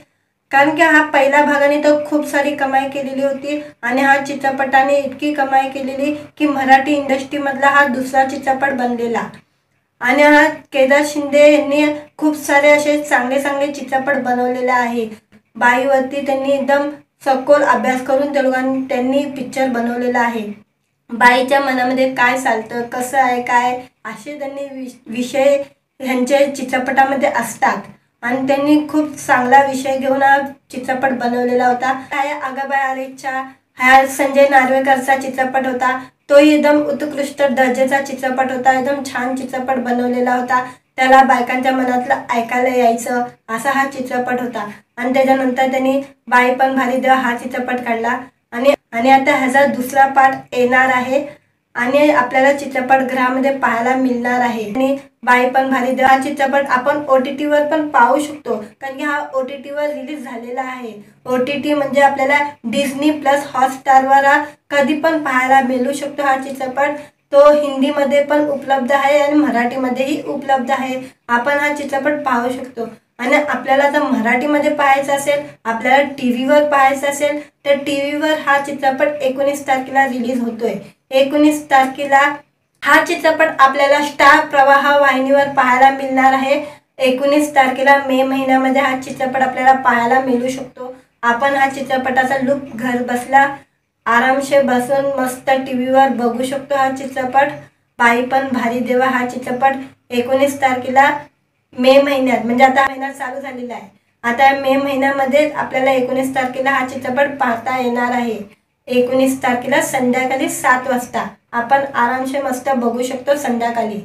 [SPEAKER 1] कारण की हा पहिल्या भागाने तर खूप सारी कमाई केलेली होती आणि हा चित्रपटाने इतकी कमाई केलेली की मराठी इंडस्ट्रीमधला हा दुसरा चित्रपट बनलेला। आणि हा केदार शिंदे यांनी खूप सारे असे चांगले चांगले चित्रपट बनवलेले आहे। बाईवरती त्यांनी एकदम सखोल अभ्यास करून त्यांनी पिक्चर बनवलेला आहे। बाईच्या मनामध्ये काय चालतं, कसं आहे, काय असे त्यांनी विषय ह्यांच्या चित्रपटामध्ये असतात आणि त्यांनी खूप चांगला विषय घेऊन हा चित्रपट बनवलेला होता। आगाबाई आरेच्या हा संजय नार्वेकरचा चित्रपट होता, तो एकदम उत्कृष्ट दर्जाचा चित्रपट होता। एकदम छान चित्रपट बनवलेला होता, त्याला बायकांच्या मनातलं ऐकायला यायचं असा हा चित्रपट होता। आणि त्याच्यानंतर त्यांनी बाई पण भारी देवा हा चित्रपट काढला आणि आता ह्याचा दुसरा पार्ट येणार आहे आणि आपल्याला चित्रपटगृहामध्ये पाहायला मिळणार आहे। आणि बाई पण भारी देवा हा चित्रपट आपण OTT वर पण पाहू शकतो, कारण की हा OTT वर रिलीज झालेला आहे। OTT म्हणजे आपल्याला डिस्नी प्लस हॉटस्टारवर कधी पण पाहायला मिळू शकतो हा चित्रपट। तो हिंदीमध्ये पण उपलब्ध आहे आणि मराठीमध्येही उपलब्ध आहे। आपण हा चित्रपट पाहू शकतो। आणि आपल्याला जर मराठीमध्ये पाहायचा असेल, आपल्याला टीव्हीवर पाहायचा असेल, तर टीव्हीवर हा चित्रपट 19 तारखेला रिलीज होतोय। 19 तारखेला हा चित्रपट आपल्याला स्टार प्रवाह वाहिनीवर पाहायला मिळणार आहे। 19 तारखेला मे महिन्यामध्ये हा चित्रपट आपल्याला पाहायला मिळू शकतो। आपण हा चित्रपटाचा लुक घर बसला आरामशीर बसून मस्त टीव्हीवर बघू शकतो हा चित्रपट। बाई पण भारी देवा हा चित्रपट 19 तारखेला मे महिन्यात, म्हणजे आता महिना चालू झालेला आहे, आता मे महिन्यामध्ये आपल्याला 19 तारखेला हा चित्रपट पाहता येणार आहे। 19 तारखेला संध्याकाळी 7 वाजता आपण आरामशीर मस्त बघू शकतो संध्याकाळी।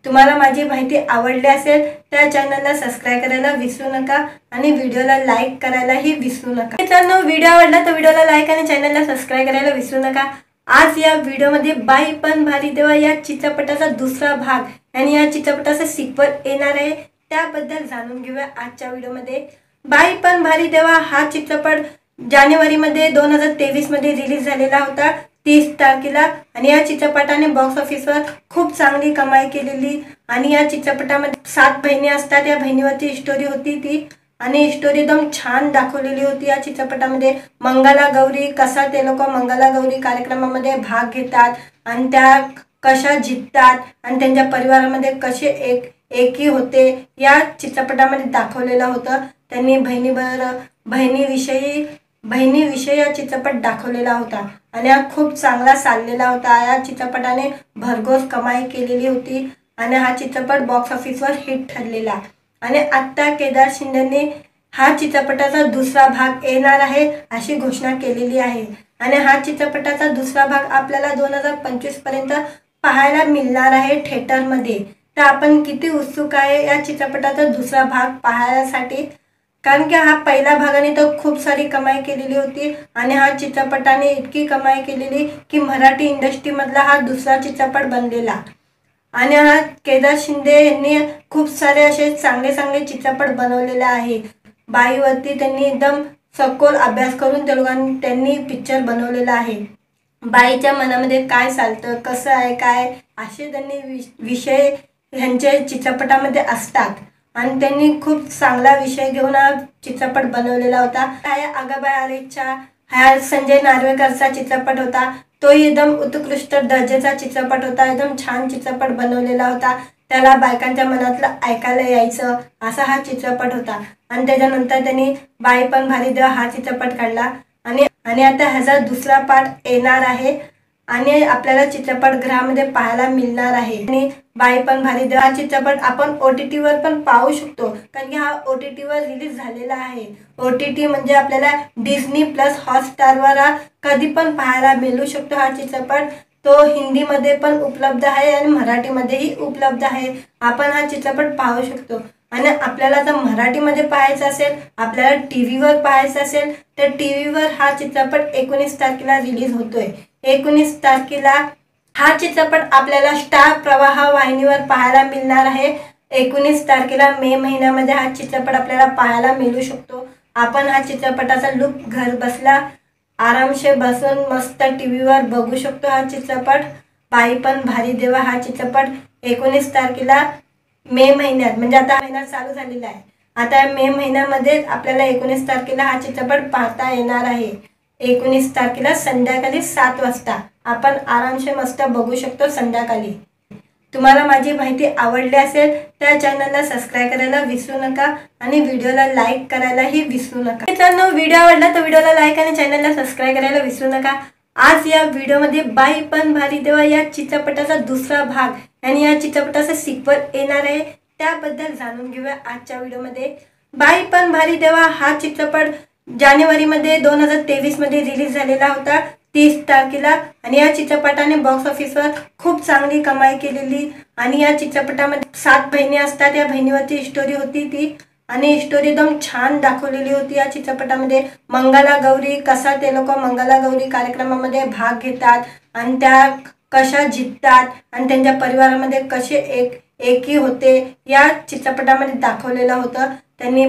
[SPEAKER 1] तुम्हाला माझी माहिती आवडली असेल तर चॅनलला सबस्क्राइब करायला विसरू नका आणि व्हिडिओला लाईक करायलाही विसरू नका। मित्रांनो, व्हिडिओ आवडला तर व्हिडिओला लाईक आणि चॅनलला सबस्क्राइब करायला विसरू नका। आज या व्हिडिओमध्ये बाई पण भारी देवा या चित्रपटाचा दुसरा भाग आणि या चित्रपटाचा सिक्वल येणार आहे, त्याबद्दल जाणून घेऊया आजच्या व्हिडिओमध्ये। बाई पण भारी देवा हा चित्रपट जानेवारीमध्ये 2023 मध्ये रिलीज झालेला होता 30 तारखेला। आणि या चित्रपटाने बॉक्स ऑफिसवर खूप चांगली कमाई केलेली। आणि या चित्रपटामध्ये 7 बहिणी असतात, या बहिणीवरची स्टोरी होती ती, आणि स्टोरी एकदम छान दाखवलेली होती या चित्रपटामध्ये। मंगलागौरी कसा ते लोक मंगलागौरी कार्यक्रमामध्ये भाग घेतात आणि त्या कशा जिंकतात आणि त्यांच्या परिवारामध्ये कसे एकी होते या चित्रपटामध्ये दाखवलेलं होतं। त्यांनी बहिणीविषयी हा चित्रपट दाखवलेला होता आणि हा खूप चांगला चाललेला होता। या चित्रपटाने भरघोस कमाई केलेली होती आणि हा चित्रपट बॉक्स ऑफिसवर हिट ठरलेला। आणि आता केदार शिंदेने हा चित्रपटाचा दुसरा भाग येणार आहे अशी घोषणा केलेली आहे। आणि हा चित्रपटाचा दुसरा भाग आपल्याला 2025 पर्यंत पाहायला मिळणार आहे थिएटरमध्ये। तर आपण किती उत्सुक आहे या चित्रपटाचा दुसरा भाग पाहण्यासाठी, कारण की हा पहिल्या भागाने तर खूप सारी कमाई केलेली होती आणि हा चित्रपटाने इतकी कमाई केलेली की मराठी इंडस्ट्रीमधला हा दुसरा चित्रपट बनलेला। आणि हा केदार शिंदे यांनी खूप सारे असे चांगले चांगले चित्रपट बनवलेले आहे। बाईवरती त्यांनी एकदम सखोल अभ्यास करून त्यांनी पिक्चर बनवलेला आहे। बाईच्या मनामध्ये काय चालतं, कसं आहे, काय असे त्यांनी विषय ह्यांच्या चित्रपटामध्ये असतात आणि त्यांनी खूप चांगला विषय घेऊन हा चित्रपट बनवलेला होता। अगाबाई आरेच्या हा संजय नार्वेकरचा चित्रपट होता, तोही एकदम उत्कृष्ट दर्जाचा चित्रपट होता, एकदम छान चित्रपट बनवलेला होता। त्याला बायकांच्या मनातलं ऐकायला यायचं असा हा चित्रपट होता। आणि त्याच्यानंतर त्यांनी बाई पण भारी देवा हा चित्रपट काढला आणि आता ह्याचा दुसरा पार्ट येणार आहे आणि आपल्याला चित्रपटगृहामध्ये पाहायला मिळणार आहे। आणि बाई पण भारी देवा हा चित्रपट आपण OTT वर पण पाहू शकतो, कारण की हा OTT वर रिलीज झालेला आहे। OTT म्हणजे आपल्याला डिस्नी प्लस हॉटस्टारवर कधी पण पाहायला मिळू शकतो हा चित्रपट। तो हिंदीमध्ये पण उपलब्ध आहे आणि मराठीमध्येही उपलब्ध आहे। आपण हा चित्रपट पाहू शकतो। आणि आपल्याला जर मराठीमध्ये पाहायचा असेल, आपल्याला टीव्हीवर पाहायचा असेल, तर टीव्हीवर हा चित्रपट 19 तारखेला रिलीज होतोय। 19 तारखेला हा चित्रपट आपल्याला स्टार प्रवाह वाहिनीवर पाहायला मिळणार आहे। 19 तारखेला मे महिन्यामध्ये हा चित्रपट आपल्याला पाहायला मिळू शकतो। आपण हा चित्रपटाचा लुक घर बसला आरामशीर बसून मस्त टीव्हीवर बघू शकतो हा चित्रपट। बाई पण भारी देवा हा चित्रपट 19 तारखेला मे महिन्यात, म्हणजे आता महिना चालू झालेला आहे, आता मे महिन्यामध्ये आपल्याला 19 तारखेला हा चित्रपट पाहता येणार आहे। 19 तारखेला संध्याकाळी 7 वाजता आपण आरामशीर मस्त बघू शकतो संध्याकाळी। तुम्हाला माझी माहिती आवडली असेल तर चॅनलला सबस्क्राइब करायला विसरू नका आणि व्हिडिओला लाईक करायलाही विसरू नका। मित्रांनो, व्हिडिओ आवडला तर व्हिडिओला लाईक आणि चॅनलला सबस्क्राइब करायला विसरू नका। आज या व्हिडिओमध्ये बाई पण भारी देवा या चित्रपटाचा दुसरा भाग आणि या चित्रपटाचा सिक्वल येणार आहे, त्याबद्दल जाणून घेऊया आजच्या व्हिडिओमध्ये। बाई पण भारी देवा हा चित्रपट जानेवारीमध्ये 2023 मध्ये रिलीज झालेला होता 30 तारखेला। आणि या चित्रपटाने बॉक्स ऑफिसवर खूप चांगली कमाई केलेली। आणि या चित्रपटामध्ये 7 बहिणी असतात, या बहिणीवरची स्टोरी होती ती, आणि स्टोरी एकदम छान दाखवलेली होती या चित्रपटामध्ये। मंगलागौरी कसा ते लोक मंगलागौरी कार्यक्रमामध्ये भाग घेतात आणि त्या कशा जिंकतात आणि त्यांच्या परिवारामध्ये कसे एकी होते या चित्रपटामध्ये दाखवलेलं होतं. त्यांनी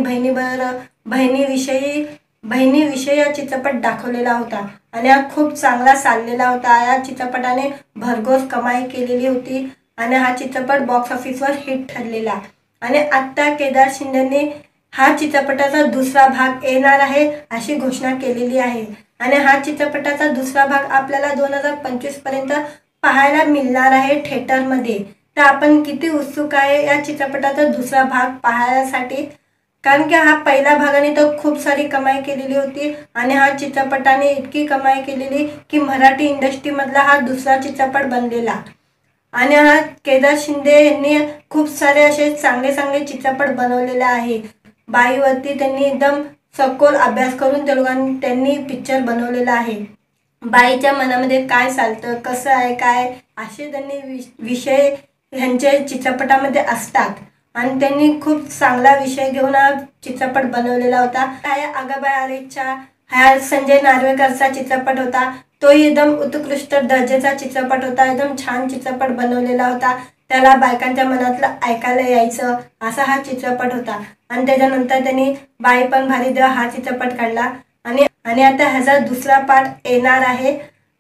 [SPEAKER 1] बहिणीविषयी हा चित्रपट दाखवलेला होता आणि हा खूप चांगला चाललेला होता. या चित्रपटाने भरघोस कमाई केलेली होती आणि हा चित्रपट बॉक्स ऑफिसवर हिट ठरलेला. आणि आत्ता केदार शिंदेने हा चित्रपटाचा दुसरा भाग येणार आहे अशी घोषणा केलेली आहे. आणि हा चित्रपटाचा दुसरा भाग आपल्याला 2025 पर्यंत पाहायला मिळणार आहे थिएटरमध्ये. तर आपण किती उत्सुक आहे या चित्रपटाचा दुसरा भाग पाहण्यासाठी, कारण की हा पहिल्या भागाने तर खूप सारी कमाई केलेली होती आणि हा चित्रपटाने इतकी कमाई केलेली की मराठी इंडस्ट्रीमधला हा दुसरा चित्रपट बनलेला. आणि हा केदार शिंदे यांनी खूप सारे असे चांगले चांगले चित्रपट बनवलेले आहे. बाईवरती त्यांनी एकदम सखोल अभ्यास करून त्यांनी पिक्चर बनवलेला आहे. बाईच्या मनामध्ये काय चालतं, कसं आहे, काय असे त्यांनी विषय ह्यांच्या चित्रपटामध्ये असतात आणि त्यांनी खूप चांगला विषय घेऊन हा चित्रपट बनवलेला होता. आगाबाई आरेच्या हा संजय नार्वेकरचा चित्रपट होता. तोही एकदम उत्कृष्ट दर्जाचा चित्रपट होता. एकदम छान चित्रपट बनवलेला होता. त्याला बायकांच्या मनातलं ऐकायला यायचं असा हा चित्रपट होता. आणि त्याच्यानंतर त्यांनी बाई पण भारी देवा हा चित्रपट काढला आणि आता ह्याचा दुसरा पार्ट येणार आहे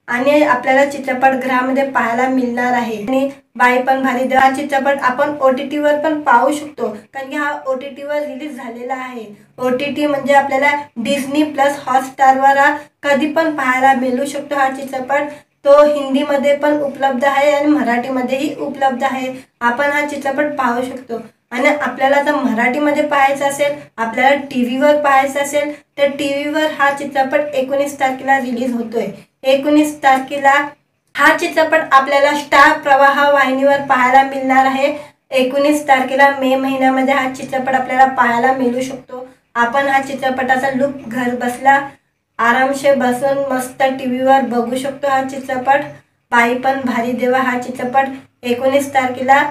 [SPEAKER 1] आणि आपल्याला चित्रपटगृहामध्ये पाहायला मिळणार आहे. आणि बाई पण भारी देवा हा चित्रपट आपण OTT वर पण पाहू शकतो, कारण की हा OTT वर रिलीज झालेला आहे. OTT म्हणजे आपल्याला डिझनी प्लस हॉटस्टारवर कधी पण पाहायला मिळू शकतो हा चित्रपट. तो हिंदीमध्ये पण उपलब्ध आहे आणि मराठीमध्येही उपलब्ध आहे. आपण हा चित्रपट पाहू शकतो. आणि आपल्याला जर मराठीमध्ये पाहायचं असेल, आपल्याला TV वर पाहायचं असेल तर TV वर हा चित्रपट 19 तारखेला रिलीज होतोय. 19 तारखेला हा चित्रपट आपल्याला स्टार प्रवाह वाहिनीवर पाहायला मिळणार आहे. 19 तारखेला मे महिन्यामध्ये हा चित्रपट आपल्याला पाहायला मिळू शकतो. आपण हा चित्रपटाचा लुक घर बसला आरामशे बसून मस्त TV वर बघू शकतो. हा चित्रपट बाई पण भारी देवा हा चित्रपट 19 तारखेला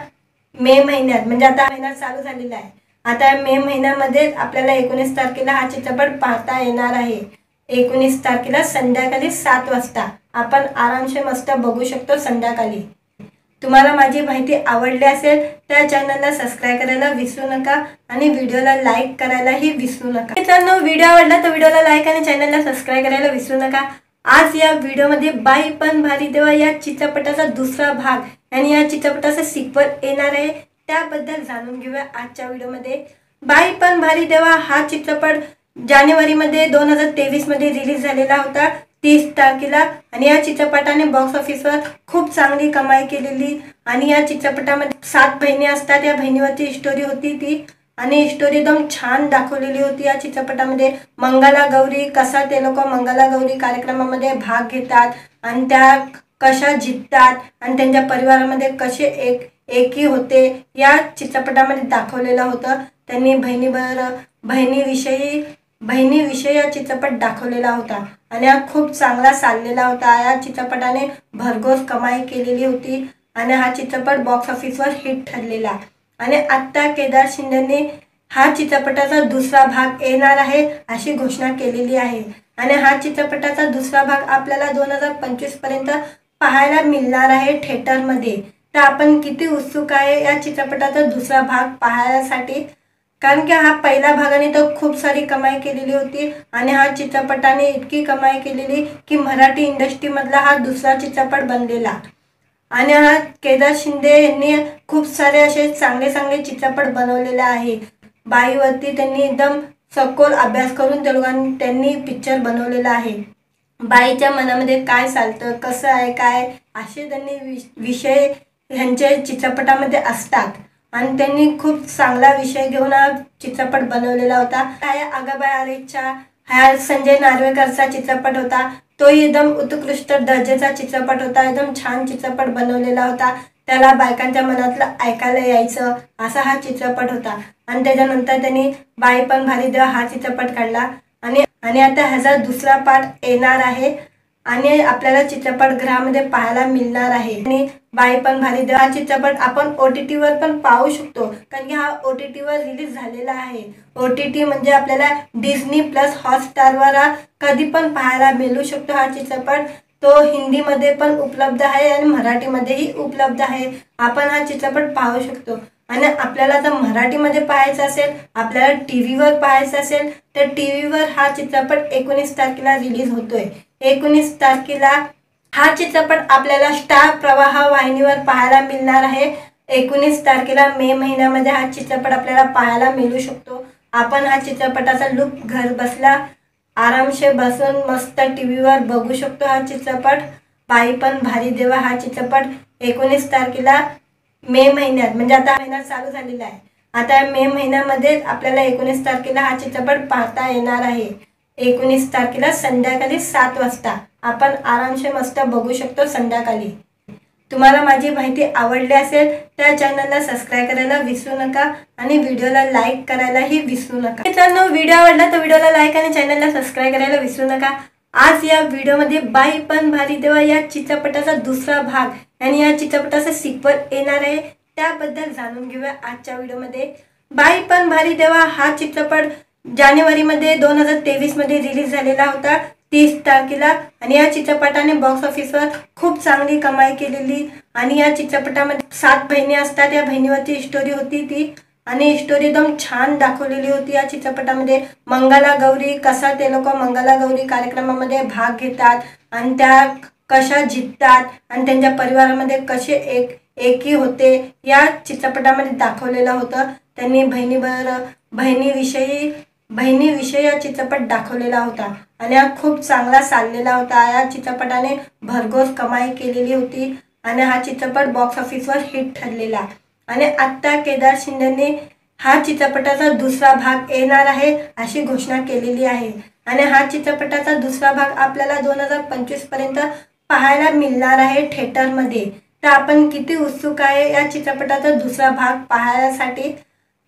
[SPEAKER 1] मे महिन्यात, म्हणजे आता महिना चालू झालेला आहे, आता मे महिन्यामध्ये आपल्याला 19 तारखेला हा चित्रपट पाहता येणार आहे. 19 तारखेला संध्याकाळी 7 वाजता आपण आरामशे मस्त बघू शकतो संध्याकाळी. तुम्हाला माझी माहिती आवडली असेल तर चॅनलला सबस्क्राईब करायला विसरू नका आणि व्हिडिओला लाईक करायलाही विसरू नका. मित्रांनो, व्हिडिओ आवडला तर व्हिडिओला लाईक आणि चॅनलला सबस्क्राईब करायला विसरू नका. आज या व्हिडिओमध्ये बाई पण भारी देवा या चित्रपटाचा दुसरा भाग आणि या चित्रपटाचा सिक्वल येणार आहे त्याबद्दल जाणून घेऊया आजच्या व्हिडिओमध्ये. बाई पण भारी देवा हा चित्रपट जानेवारीमध्ये 2023 मध्ये रिलीज झालेला होता 30 तारखेला. आणि या चित्रपटाने बॉक्स ऑफिसवर खूप चांगली कमाई केलेली. आणि या चित्रपटामध्ये 7 बहिणी असतात, या बहिणीवरची स्टोरी होती ती. आणि स्टोरी एकदम छान दाखवलेली होती या चित्रपटामध्ये. मंगलागौरी कसा ते लोक मंगलागौरी कार्यक्रमामध्ये भाग घेतात आणि त्या कशा जिंकतात आणि त्यांच्या परिवारामध्ये कसे एकी होते या चित्रपटामध्ये दाखवलेलं होतं. त्यांनी बहिणीविषयी हा चित्रपट दाखवलेला होता आणि हा खूप चांगला चाललेला होता. या चित्रपटाने भरघोस कमाई केलेली होती आणि हा चित्रपट बॉक्स ऑफिसवर हिट ठरलेला. आणि आत्ता केदार शिंदेने हा चित्रपटाचा दुसरा भाग येणार आहे अशी घोषणा केलेली आहे. आणि हा चित्रपटाचा दुसरा भाग आपल्याला 2025 पर्यंत पाहायला मिळणार आहे थिएटरमध्ये. तर आपण किती उत्सुक आहे या चित्रपटाचा दुसरा भाग पाहण्यासाठी, कारण की हा पहिल्या भागाने तर खूप सारी कमाई केलेली होती आणि हा चित्रपटाने इतकी कमाई केलेली की मराठी इंडस्ट्रीमधला हा दुसरा चित्रपट बनलेला. आणि हा केदार शिंदे यांनी खूप सारे असे चांगले चांगले चित्रपट बनवलेले आहे. बाईवरती त्यांनी एकदम सखोल अभ्यास करून त्यांनी पिक्चर बनवलेला आहे. बाईच्या मनामध्ये काय चालतं, कसं आहे, काय असे त्यांनी विषय ह्यांच्या चित्रपटामध्ये असतात आणि त्यांनी खूप चांगला विषय घेऊन हा चित्रपट बनवलेला होता. आगाबाई आरेच्या हा संजय नार्वेकरचा चित्रपट होता. तोही एकदम उत्कृष्ट दर्जाचा चित्रपट होता. एकदम छान चित्रपट बनवलेला होता. त्याला बायकांच्या मनातलं ऐकायला यायचं असा हा चित्रपट होता. आणि त्याच्यानंतर त्यांनी बाई पण भारी देवा हा चित्रपट काढला आणि आता ह्याचा दुसरा पार्ट येणार आहे आणि आपल्याला चित्रपटगृहामध्ये पाहायला मिळणार आहे. आणि बाई पण भारी देवा हा चित्रपट आपण OTT वर पण पाहू शकतो, कारण की हा OTT वर रिलीज झालेला आहे. OTT म्हणजे आपल्याला डिझनी प्लस हॉटस्टारवर कधी पण पाहायला मिळू शकतो हा चित्रपट. तो हिंदीमध्ये पण उपलब्ध आहे आणि मराठीमध्येही उपलब्ध आहे. आपण हा चित्रपट पाहू शकतो. आणि आपल्याला जर मराठीमध्ये पाहायचा असेल, आपल्याला टीव्हीवर पाहायचा असेल, तर टीव्हीवर हा चित्रपट 19 तारखेला रिलीज होतोय. 19 तारखेला हा चित्रपट आपल्याला स्टार प्रवाह वाहिनीवर पाहायला मिळणार आहे. 19 तारखेला मे महिन्यामध्ये हा चित्रपट आपल्याला पाहायला मिळू शकतो. आपण हा चित्रपटाचा लुक घर बसला आरामशे बसून मस्त टीव्हीवर बघू शकतो. हा चित्रपट बाई पण भारी देवा हा चित्रपट 19 तारखेला मे महिन्यात, म्हणजे आता महिना चालू झालेला आहे, आता मे महिन्यामध्ये आपल्याला 19 तारखेला हा चित्रपट पाहता येणार आहे. 19 तारखेला संध्याकाळी 7 वाजता आपण आरामशे मस्त बघू शकतो संध्याकाळी. तुम्हाला माझी माहिती आवडली असेल तर चॅनलला सबस्क्राईब करायला विसरू नका आणि व्हिडिओला लाईक करायलाही विसरू नका. मित्रांनो, व्हिडिओ आवडला तर व्हिडिओला लाईक आणि चॅनलला सबस्क्राईब करायला विसरू नका. आज या व्हिडिओमध्ये बाई पण भारी देवा या चित्रपटाचा दुसरा भाग आणि या चित्रपटाचा सिक्वल येणार आहे, त्याबद्दल जाणून घेऊया आजच्या व्हिडिओमध्ये. बाई पण भारी देवा हा चित्रपट जानेवारीमध्ये 2023 मध्ये रिलीज झालेला होता 30 तारखेला. आणि या चित्रपटाने बॉक्स ऑफिसवर खूप चांगली कमाई केलेली. आणि या चित्रपटामध्ये 7 बहिणी असतात, या बहिणीवरची स्टोरी होती ती, आणि स्टोरी एकदम छान दाखवलेली होती. या चित्रपटामध्ये मंगला गौरी कसा ते लोक मंगला गौरी कार्यक्रमामध्ये भाग घेतात आणि त्या कशा जिंकतात आणि त्यांच्या परिवारामध्ये कसे एकी होते या चित्रपटामध्ये दाखवलेलं होतं. त्यांनी बहिणीविषयी हा चित्रपट दाखवलेला होता आणि हा खूप चांगला चाललेला होता. या चित्रपटाने भरघोस कमाई केलेली होती आणि हा चित्रपट बॉक्स ऑफिसवर हिट ठरलेला. आणि आत्ता केदार शिंदेने हा चित्रपटाचा दुसरा भाग येणार आहे अशी घोषणा केलेली आहे. आणि हा चित्रपटाचा दुसरा भाग आपल्याला 2025 पर्यंत पाहायला मिळणार आहे थिएटरमध्ये. तर आपण किती उत्सुक आहे या चित्रपटाचा दुसरा भाग पाहण्यासाठी,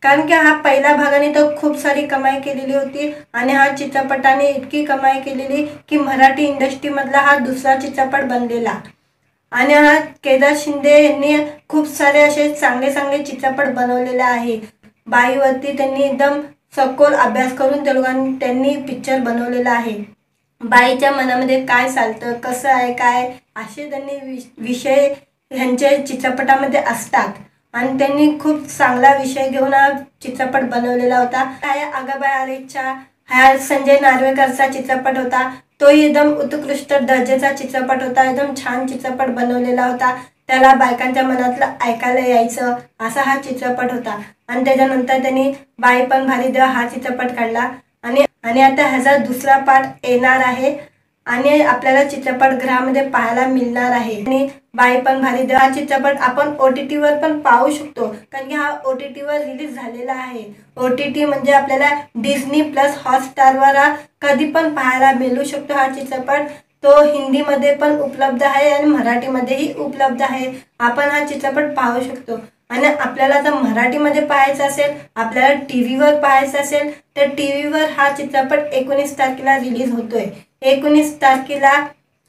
[SPEAKER 1] कारण की हा पहिल्या भागाने तर खूप सारी कमाई केलेली होती आणि हा चित्रपटाने इतकी कमाई केलेली की मराठी इंडस्ट्रीमधला हा दुसरा चित्रपट बनलेला. आणि हा केदार शिंदे यांनी खूप सारे असे चांगले चित्रपट बनवलेले आहे. बाईवरती त्यांनी एकदम सखोल अभ्यास करून त्यांनी पिक्चर बनवलेला आहे. बाईच्या मनामध्ये काय चालतं, कसं आहे, काय असे त्यांनी विषय ह्यांच्या चित्रपटामध्ये असतात आणि त्यांनी खूप चांगला विषय घेऊन हा चित्रपट बनवलेला होता. आगाबाई आरेच्या हा संजय नार्वेकरचा चित्रपट होता, तोही एकदम उत्कृष्ट दर्जाचा चित्रपट होता. एकदम छान चित्रपट बनवलेला होता. त्याला बायकांच्या मनातलं ऐकायला यायचं असा हा चित्रपट होता. आणि त्याच्यानंतर त्यांनी बाई पण भारी देवा हा चित्रपट काढला आणि आता ह्याचा दुसरा पार्ट येणार आहे आणि आपल्याला चित्रपटगृहामध्ये पाहायला मिळणार आहे. आणि बाई पण भारी देवा हा चित्रपट आपण OTT वर पण पाहू शकतो, कारण की हा OTT वर रिलीज झालेला आहे. OTT म्हणजे आपल्याला डिझनी प्लस हॉटस्टारवर कधी पण पाहायला मिळू शकतो हा चित्रपट. तो हिंदीमध्ये पण उपलब्ध आहे आणि मराठीमध्येही उपलब्ध आहे. आपण हा चित्रपट पाहू शकतो. आणि आपल्याला जर मराठीमध्ये पाहायचा असेल, आपल्याला टीव्हीवर पाहायचा असेल, तर टीव्हीवर हा चित्रपट 19 तारखेला रिलीज होतोय. 19 तारखेला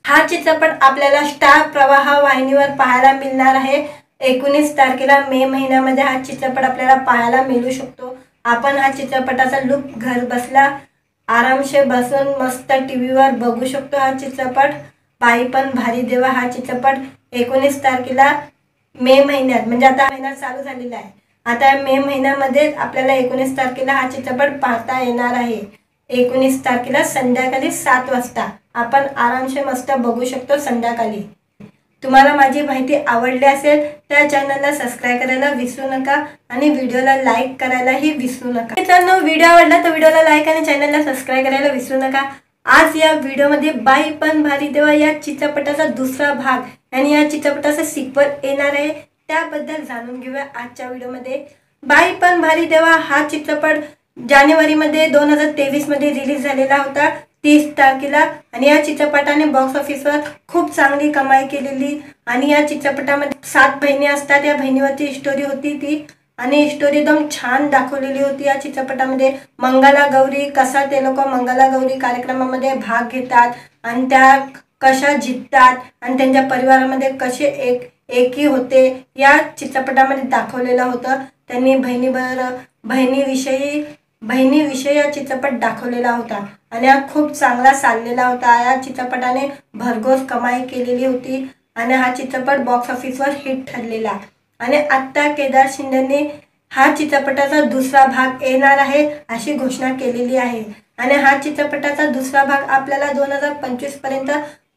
[SPEAKER 1] हा चित्रपट आपल्याला स्टार प्रवाह वाहिनीवर पाहायला मिळणार आहे. 19 तारखेला मे महिन्यामध्ये हा चित्रपट आपल्याला पाहायला मिळू शकतो. आपण हा चित्रपटाचा लुक घर बसला आरामशे बसून मस्त टीव्हीवर बघू शकतो. हा चित्रपट बाई पण भारी देवा हा चित्रपट 19 तारखेला मे महिन्यात, म्हणजे आता महिना चालू झालेला आहे, आता मे महिन्यामध्ये आपल्याला 19 तारखेला हा चित्रपट पाहता येणार आहे. 19 तारखेला संध्याकाळी 7 वाजता आपण आरामशे मस्त बघू शकतो संध्याकाळी. तुम्हाला माझी माहिती आवडली असेल तर चॅनलला सबस्क्राईब करायला विसरू नका आणि व्हिडिओला लाईक करायलाही विसरू नका. मित्रांनो, व्हिडिओ आवडला तर व्हिडिओला लाईक आणि चॅनलला सबस्क्राईब करायला विसरू नका. आज या व्हिडिओमध्ये बाई पण भारी देवा या चित्रपटाचा दुसरा भाग आणि या चित्रपटाचा सिक्वल येणार आहे, त्याबद्दल जाणून घेऊया आजच्या व्हिडिओमध्ये. बाई पण भारी देवा हा चित्रपट जानेवारीमध्ये 2023 मध्ये रिलीज झालेला होता 30 तारखेला. आणि या चित्रपटाने बॉक्स ऑफिसवर खूप चांगली कमाई केलेली. आणि या चित्रपटामध्ये 7 बहिणी असतात, या बहिणीवरची स्टोरी होती ती, आणि स्टोरी एकदम छान दाखवलेली होती. या चित्रपटामध्ये मंगला गौरी कसा ते लोक मंगला गौरी कार्यक्रमामध्ये भाग घेतात आणि त्या कशा जिंकतात आणि त्यांच्या परिवारामध्ये कसे एकी होते या चित्रपटामध्ये दाखवलेलं होतं. त्यांनी बहिणीविषयी हा चित्रपट दाखवलेला होता आणि हा खूप चांगला चाललेला होता। या चित्रपटाने भरघोस कमाई केलेली होती आणि हा चित्रपट बॉक्स ऑफिसवर हिट ठरलेला। आणि आत्ता केदार शिंदेने हा चित्रपटाचा दुसरा भाग येणार आहे अशी घोषणा केलेली आहे आणि हा चित्रपटाचा दुसरा भाग आपल्याला 2025 पर्यंत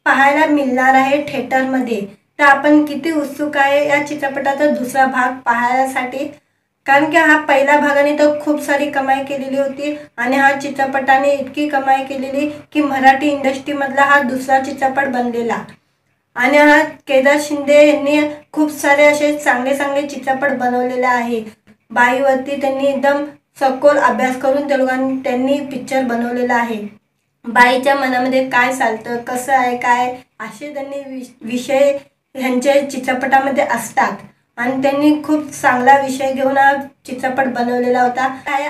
[SPEAKER 1] पाहायला मिळणार आहे थिएटरमध्ये। तर आपण किती उत्सुक आहे या चित्रपटाचा दुसरा भाग पाहण्यासाठी, कारण की हा पहिला भागाने तर खूप सारी कमाई केलेली होती आणि हा चित्रपटाने इतकी कमाई केलेली की मराठी इंडस्ट्रीमधला हा दुसरा चित्रपट बनलेला। आणि हा केदार शिंदे यांनी खूप सारे असे चांगले चांगले चित्रपट बनवलेले आहे। बाईवरती त्यांनी एकदम सखोल अभ्यास करून त्यांनी पिक्चर बनवलेला आहे। बाईच्या मनामध्ये काय चालतं, कसं आहे, काय असे त्यांनी विषय ह्यांच्या चित्रपटामध्ये असतात आणि त्यांनी खूप चांगला विषय घेऊन हा चित्रपट बनवलेला होता।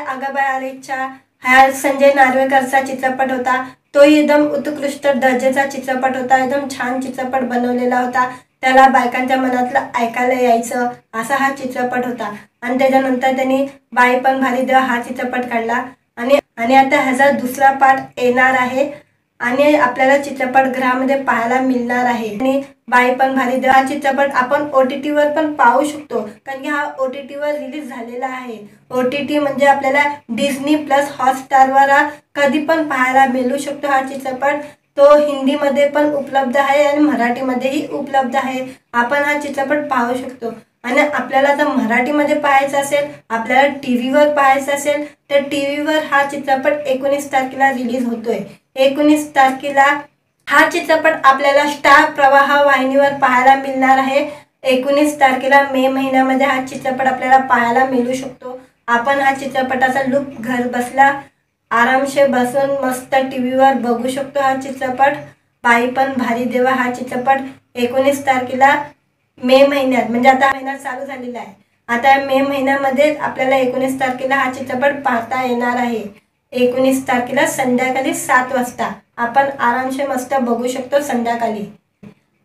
[SPEAKER 1] आगाबाई आरेच्या हा संजय नार्वेकरचा चित्रपट होता, तो एकदम उत्कृष्ट दर्जाचा चित्रपट होता, एकदम छान चित्रपट बनवलेला होता। त्याला बायकांच्या मनातलं ऐकायला यायचं असा हा चित्रपट होता। आणि त्याच्यानंतर त्यांनी बाई पण भारी देवा हा चित्रपट काढला आणि आता ह्याचा दुसरा पार्ट येणार आहे आणि आपल्याला चित्रपटगृहामध्ये पाहायला मिळणार आहे। आणि बाई पण भारी देवा हा चित्रपट आपण OTT वर पण पाहू शकतो, कारण की हा OTT वर रिलीज झालेला आहे। OTT म्हणजे आपल्याला डिझनी प्लस हॉटस्टारवर कधी पण पाहायला मिळू शकतो हा चित्रपट। तो हिंदीमध्ये पण उपलब्ध आहे आणि मराठीमध्येही उपलब्ध आहे। आपण हा चित्रपट पाहू शकतो आणि आपल्याला जर मराठीमध्ये पाहायचा असेल, आपल्याला टीव्हीवर पाहायचा असेल तर टीव्हीवर हा चित्रपट 19 तारखेला रिलीज होतोय। 19 तारखेला हा चित्रपट आपल्याला स्टार प्रवाह वाहिनीवर पाहायला मिळणार आहे। 19 तारखेला मे महिन्यामध्ये हा चित्रपट आपल्याला पाहायला मिळू शकतो। आपण हा चित्रपटाचा लुक घर बसला आरामशे बसून मस्त टीव्हीवर बघू शकतो हा चित्रपट। बाई पण भारी देवा हा चित्रपट 19 तारखेला मे महिन्यात, म्हणजे आता महिना चालू झालेला आहे, आता मे महिन्यामध्ये आपल्याला 19 तारखेला हा चित्रपट पाहता येणार आहे। 19 तारखेला संध्याकाळी 7 वाजता आपण आरामशे मस्त बघू शकतो संध्याकाळी।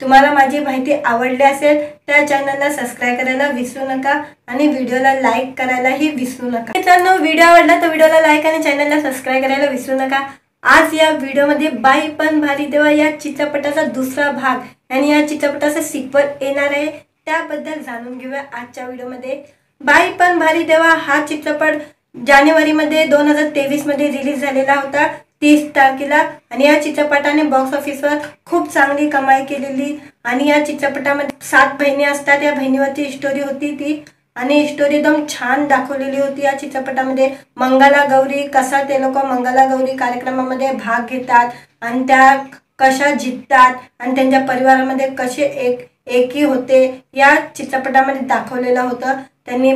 [SPEAKER 1] तुम्हाला माझी माहिती आवडली असेल तर चॅनलला सबस्क्राईब करायला विसरू नका आणि व्हिडिओला लाईक करायलाही विसरू नका। मित्रांनो, व्हिडिओ आवडला तर व्हिडिओला लाईक आणि चॅनलला सबस्क्राईब करायला विसरू नका। आज या व्हिडिओमध्ये बाई पण भारी देवा या चित्रपटाचा दुसरा भाग आणि या चित्रपटाचा सिक्वल येणार आहे त्याबद्दल जाणून घेऊया आजच्या व्हिडिओमध्ये। बाई पण भारी देवा हा चित्रपट जानेवारीमध्ये 2023 मध्ये रिलीज झालेला होता 30 तारखेला आणि या चित्रपटाने बॉक्स ऑफिसवर खूप चांगली कमाई केलेली। आणि या चित्रपटामध्ये 7 बहिणी असतात, या बहिणीवरची स्टोरी होती ती आणि स्टोरी एकदम छान दाखवलेली होती। या चित्रपटामध्ये मंगलागौरी कसा ते लोक मंगलागौरी कार्यक्रमामध्ये भाग घेतात आणि त्या कशा जिंकतात आणि त्यांच्या परिवारामध्ये कसे एकी होते या चित्रपटामध्ये दाखवलेलं होतं। त्यांनी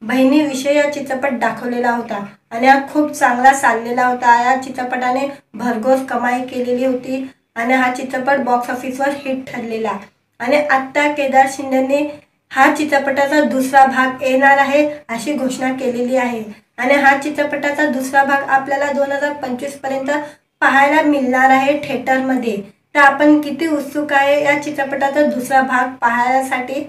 [SPEAKER 1] बहिणीविषयी हा चित्रपट दाखवलेला होता आणि हा खूप चांगला चाललेला होता। या चित्रपटाने भरघोस कमाई केलेली होती आणि हा चित्रपट बॉक्स ऑफिसवर हिट ठरलेला। आणि आत्ता केदार शिंदेने हा चित्रपटाचा दुसरा भाग येणार आहे अशी घोषणा केलेली आहे आणि हा चित्रपटाचा दुसरा भाग आपल्याला 2025 पर्यंत पाहायला मिळणार आहे थिएटरमध्ये। तर आपण किती उत्सुक आहे या चित्रपटाचा दुसरा भाग पाहण्यासाठी,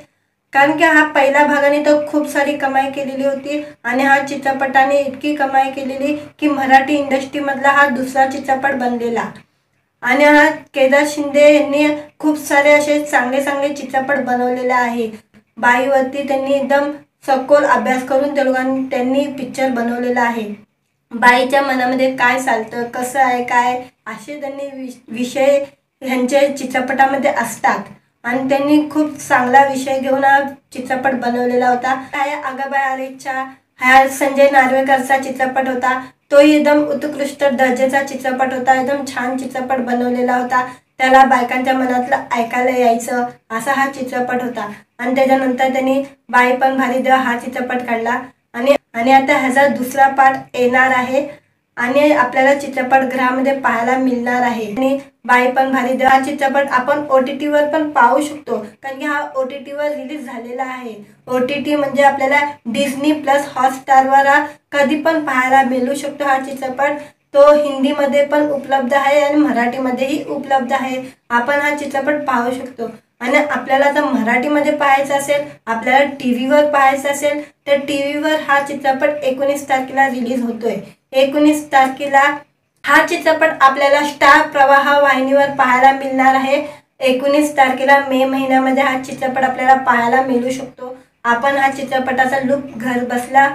[SPEAKER 1] कारण की हा पहिला भागाने तर खूप सारी कमाई केलेली होती आणि हा चित्रपटाने इतकी कमाई केलेली की मराठी इंडस्ट्रीमधला हा दुसरा चित्रपट बनलेला। आणि हा केदार शिंदे यांनी खूप सारे असे चांगले चांगले चित्रपट बनवलेले आहे। बाईवरती त्यांनी एकदम सखोल अभ्यास करून त्यांनी पिक्चर बनवलेला आहे। बाईच्या मनामध्ये काय चालतं, कसं आहे, काय असे त्यांनी विषय ह्यांच्या चित्रपटामध्ये असतात आणि त्यांनी खूप चांगला विषय घेऊन हा चित्रपट बनवलेला होता। आगाबाई आरेच्या हा संजय नार्वेकरचा चित्रपट होता, तो एकदम उत्कृष्ट दर्जाचा चित्रपट होता, एकदम छान चित्रपट बनवलेला होता। त्याला बायकांच्या मनातलं ऐकायला यायचं असा हा चित्रपट होता। आणि त्याच्यानंतर त्यांनी बाई पण भारी देवा हा चित्रपट काढला आणि आता ह्याचा दुसरा पार्ट येणार आहे आणि आपल्याला चित्रपटगृहामध्ये पाहायला मिळणार आहे। आणि बाई पण भारी देवा हा चित्रपट आपण OTT वर पण पाहू शकतो, कारण की हा OTT वर रिलीज झालेला आहे। OTT म्हणजे आपल्याला डिझनी प्लस हॉटस्टारवर कधी पण पाहायला मिळू शकतो हा चित्रपट। तो हिंदीमध्ये पण उपलब्ध आहे आणि मराठीमध्येही उपलब्ध आहे। आपण हा चित्रपट पाहू शकतो आणि आपल्याला जर मराठीमध्ये पाहायचं असेल, आपल्याला टीव्हीवर पाहायचं असेल तर टीव्हीवर हा चित्रपट 19 तारखेला रिलीज होतोय। 19 तारखेला हा चित्रपट आपल्याला स्टार प्रवाह वाहिनीवर पाहायला मिळणार आहे। 19 तारखेला मे महिन्यामध्ये हा चित्रपट आपल्याला पाहायला मिळू शकतो। आपण हा चित्रपटाचा लुक घर बसला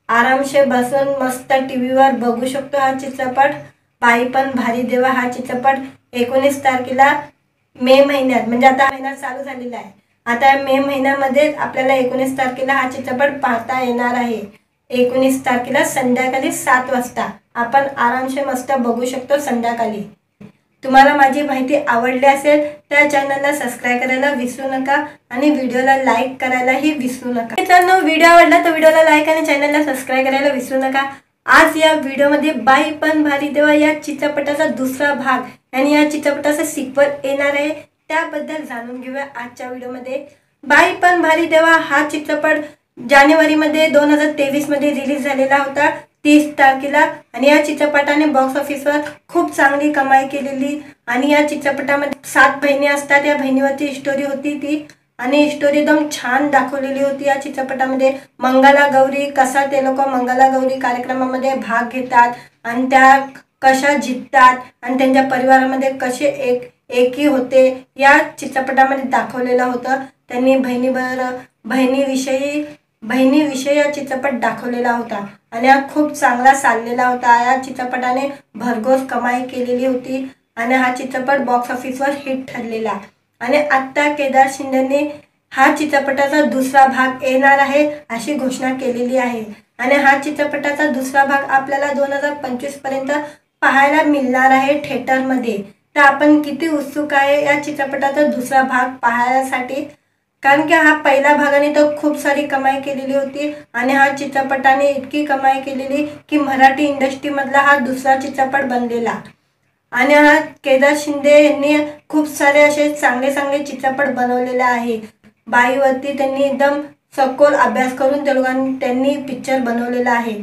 [SPEAKER 1] आरामशे बसून मस्त टीव्हीवर बघू शकतो। हा चित्रपट बाई पण भारी देवा हा चित्रपट 19 तारखेला मे महिन्यात, म्हणजे आता महिना चालू झालेला आहे, आता मे महिन्यामध्ये आपल्याला 19 तारखेला हा चित्रपट पाहता येणार आहे। 19 तारखेला संध्याकाळी 7 वाजता आपण आरामशे मस्त बघू शकतो संध्याकाळी। तुम्हाला माझी माहिती आवडली असेल तर चॅनलला सबस्क्राइब करायला विसरू नका आणि व्हिडिओला लाईक करायलाही विसरू नका। मित्रांनो, व्हिडिओ आवडला तर व्हिडिओला लाईक आणि चॅनलला सबस्क्राइब करायला विसरू नका। आज या व्हिडिओमध्ये बाई पण भारी देवा या चित्रपटाचा दुसरा भाग आणि या चित्रपटाचा सिक्वल येणार आहे त्याबद्दल जाणून घेऊया आजच्या व्हिडिओमध्ये। बाई पण भारी देवा हा चित्रपट जानेवारीमध्ये 2023 मध्ये रिलीज झालेला होता 30 तारखेला आणि या चित्रपटाने बॉक्स ऑफिसवर खूप चांगली कमाई केलेली। आणि या चित्रपटामध्ये 7 बहिणी असतात, या बहिणीवरची स्टोरी होती ती आणि स्टोरी एकदम छान दाखवलेली होती। या चित्रपटामध्ये मंगलागौरी कसा ते लोक मंगलागौरी कार्यक्रमामध्ये भाग घेतात आणि त्या कशा जिंकतात आणि त्यांच्या परिवारामध्ये कसे एकी होते या चित्रपटामध्ये दाखवलेलं होतं। त्यांनी बहिणीविषयी हा चित्रपट दाखवलेला होता आणि हा खूप चांगला चाललेला होता। या चित्रपटाने भरघोस कमाई केलेली होती आणि हा चित्रपट बॉक्स ऑफिसवर हिट ठरलेला। आणि आता केदार शिंदेने हा चित्रपटाचा दुसरा भाग येणार आहे अशी घोषणा केलेली आहे आणि हा चित्रपटाचा दुसरा भाग आपल्याला 2025 पर्यंत पाहायला मिळणार आहे थिएटरमध्ये। तर आपण किती उत्सुक आहे या चित्रपटाचा दुसरा भाग पाहण्यासाठी, कारण की हा पहिल्या भागाने तर खूप सारी कमाई केलेली होती आणि हा चित्रपटाने इतकी कमाई केलेली की मराठी इंडस्ट्रीमधला हा दुसरा चित्रपट बनलेला। आणि हा केदार शिंदे यांनी खूप सारे असे चांगले चांगले चित्रपट बनवलेले आहे। बाईवरती त्यांनी एकदम सखोल अभ्यास करून त्यांनी पिक्चर बनवलेला आहे।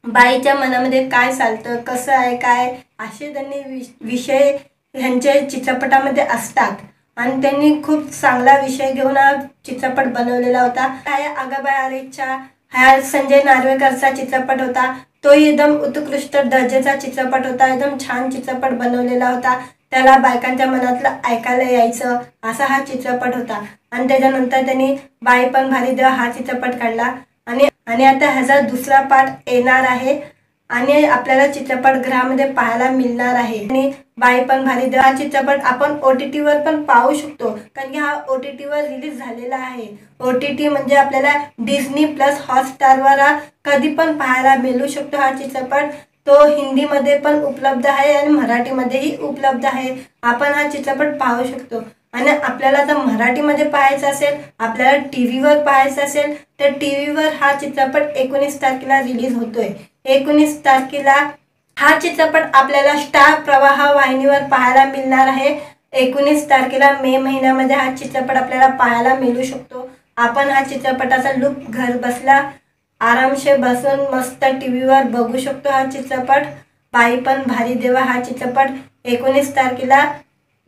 [SPEAKER 1] बाईच्या मनामध्ये काय चालतं, कसं आहे, काय असे त्यांनी विषय ह्यांच्या चित्रपटामध्ये असतात आणि त्यांनी खूप चांगला विषय घेऊन हा चित्रपट बनवलेला होता। आगाबाई आरेच्या हा संजय नार्वेकरचा चित्रपट होता, तो एकदम उत्कृष्ट दर्जाचा चित्रपट होता, एकदम छान चित्रपट बनवलेला होता। त्याला बायकांच्या मनातलं ऐकायला यायचं असा हा चित्रपट होता आणि त्याच्यानंतर त्यांनी बाई पण भारी देवा हा चित्रपट काढला आणि आता ह्याचा दुसरा पार्ट येणार आहे आणि आपल्याला चित्रपटगृहामध्ये पाहायला मिळणार आहे। आणि बाई पण भारी देवा हा चित्रपट आपण OTT वर पण पाहू शकतो, कारण की हा OTT वर रिलीज झालेला आहे। OTT म्हणजे आपल्याला डिझनी प्लस हॉटस्टारवर कधी पण पाहायला मिळू शकतो हा चित्रपट। तो हिंदीमध्ये पण उपलब्ध आहे आणि मराठीमध्येही उपलब्ध आहे। आपण हा चित्रपट पाहू शकतो आणि आपल्याला जर मराठीमध्ये पाहायचं असेल, आपल्याला टीव्हीवर पाहायचं असेल तर टीव्हीवर हा चित्रपट 19 तारखेला रिलीज होतोय। 19 तारखेला हा चित्रपट आपल्याला स्टार प्रवाह वाहिनीवर पाहायला मिळणार आहे। 19 तारखेला मे महिन्यामध्ये हा चित्रपट आपल्याला पाहायला मिळू शकतो। आपण हा चित्रपटाचा लुक घर बसला आरामशे बसून मस्त टीव्हीवर बघू शकतो। हा चित्रपट बाई पण भारी देवा हा चित्रपट 19 तारखेला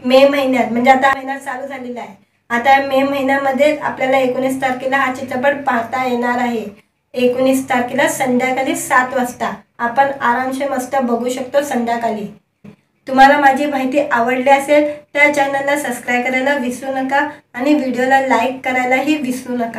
[SPEAKER 1] मे महिन्यात, म्हणजे आता महिना चालू झालेला आहे, आता मे महिन्यामध्ये आपल्याला 19 तारखेला हा चित्रपट पाहता येणार आहे। 19 तारखेला संध्याकाळी 7 वाजता आपण आरामशे मस्त बघू शकतो संध्याकाळी। तुम्हाला माझी माहिती आवडली असेल तर चॅनलला सबस्क्राइब करायला विसरू नका आणि व्हिडिओला लाईक करायलाही विसरू नका।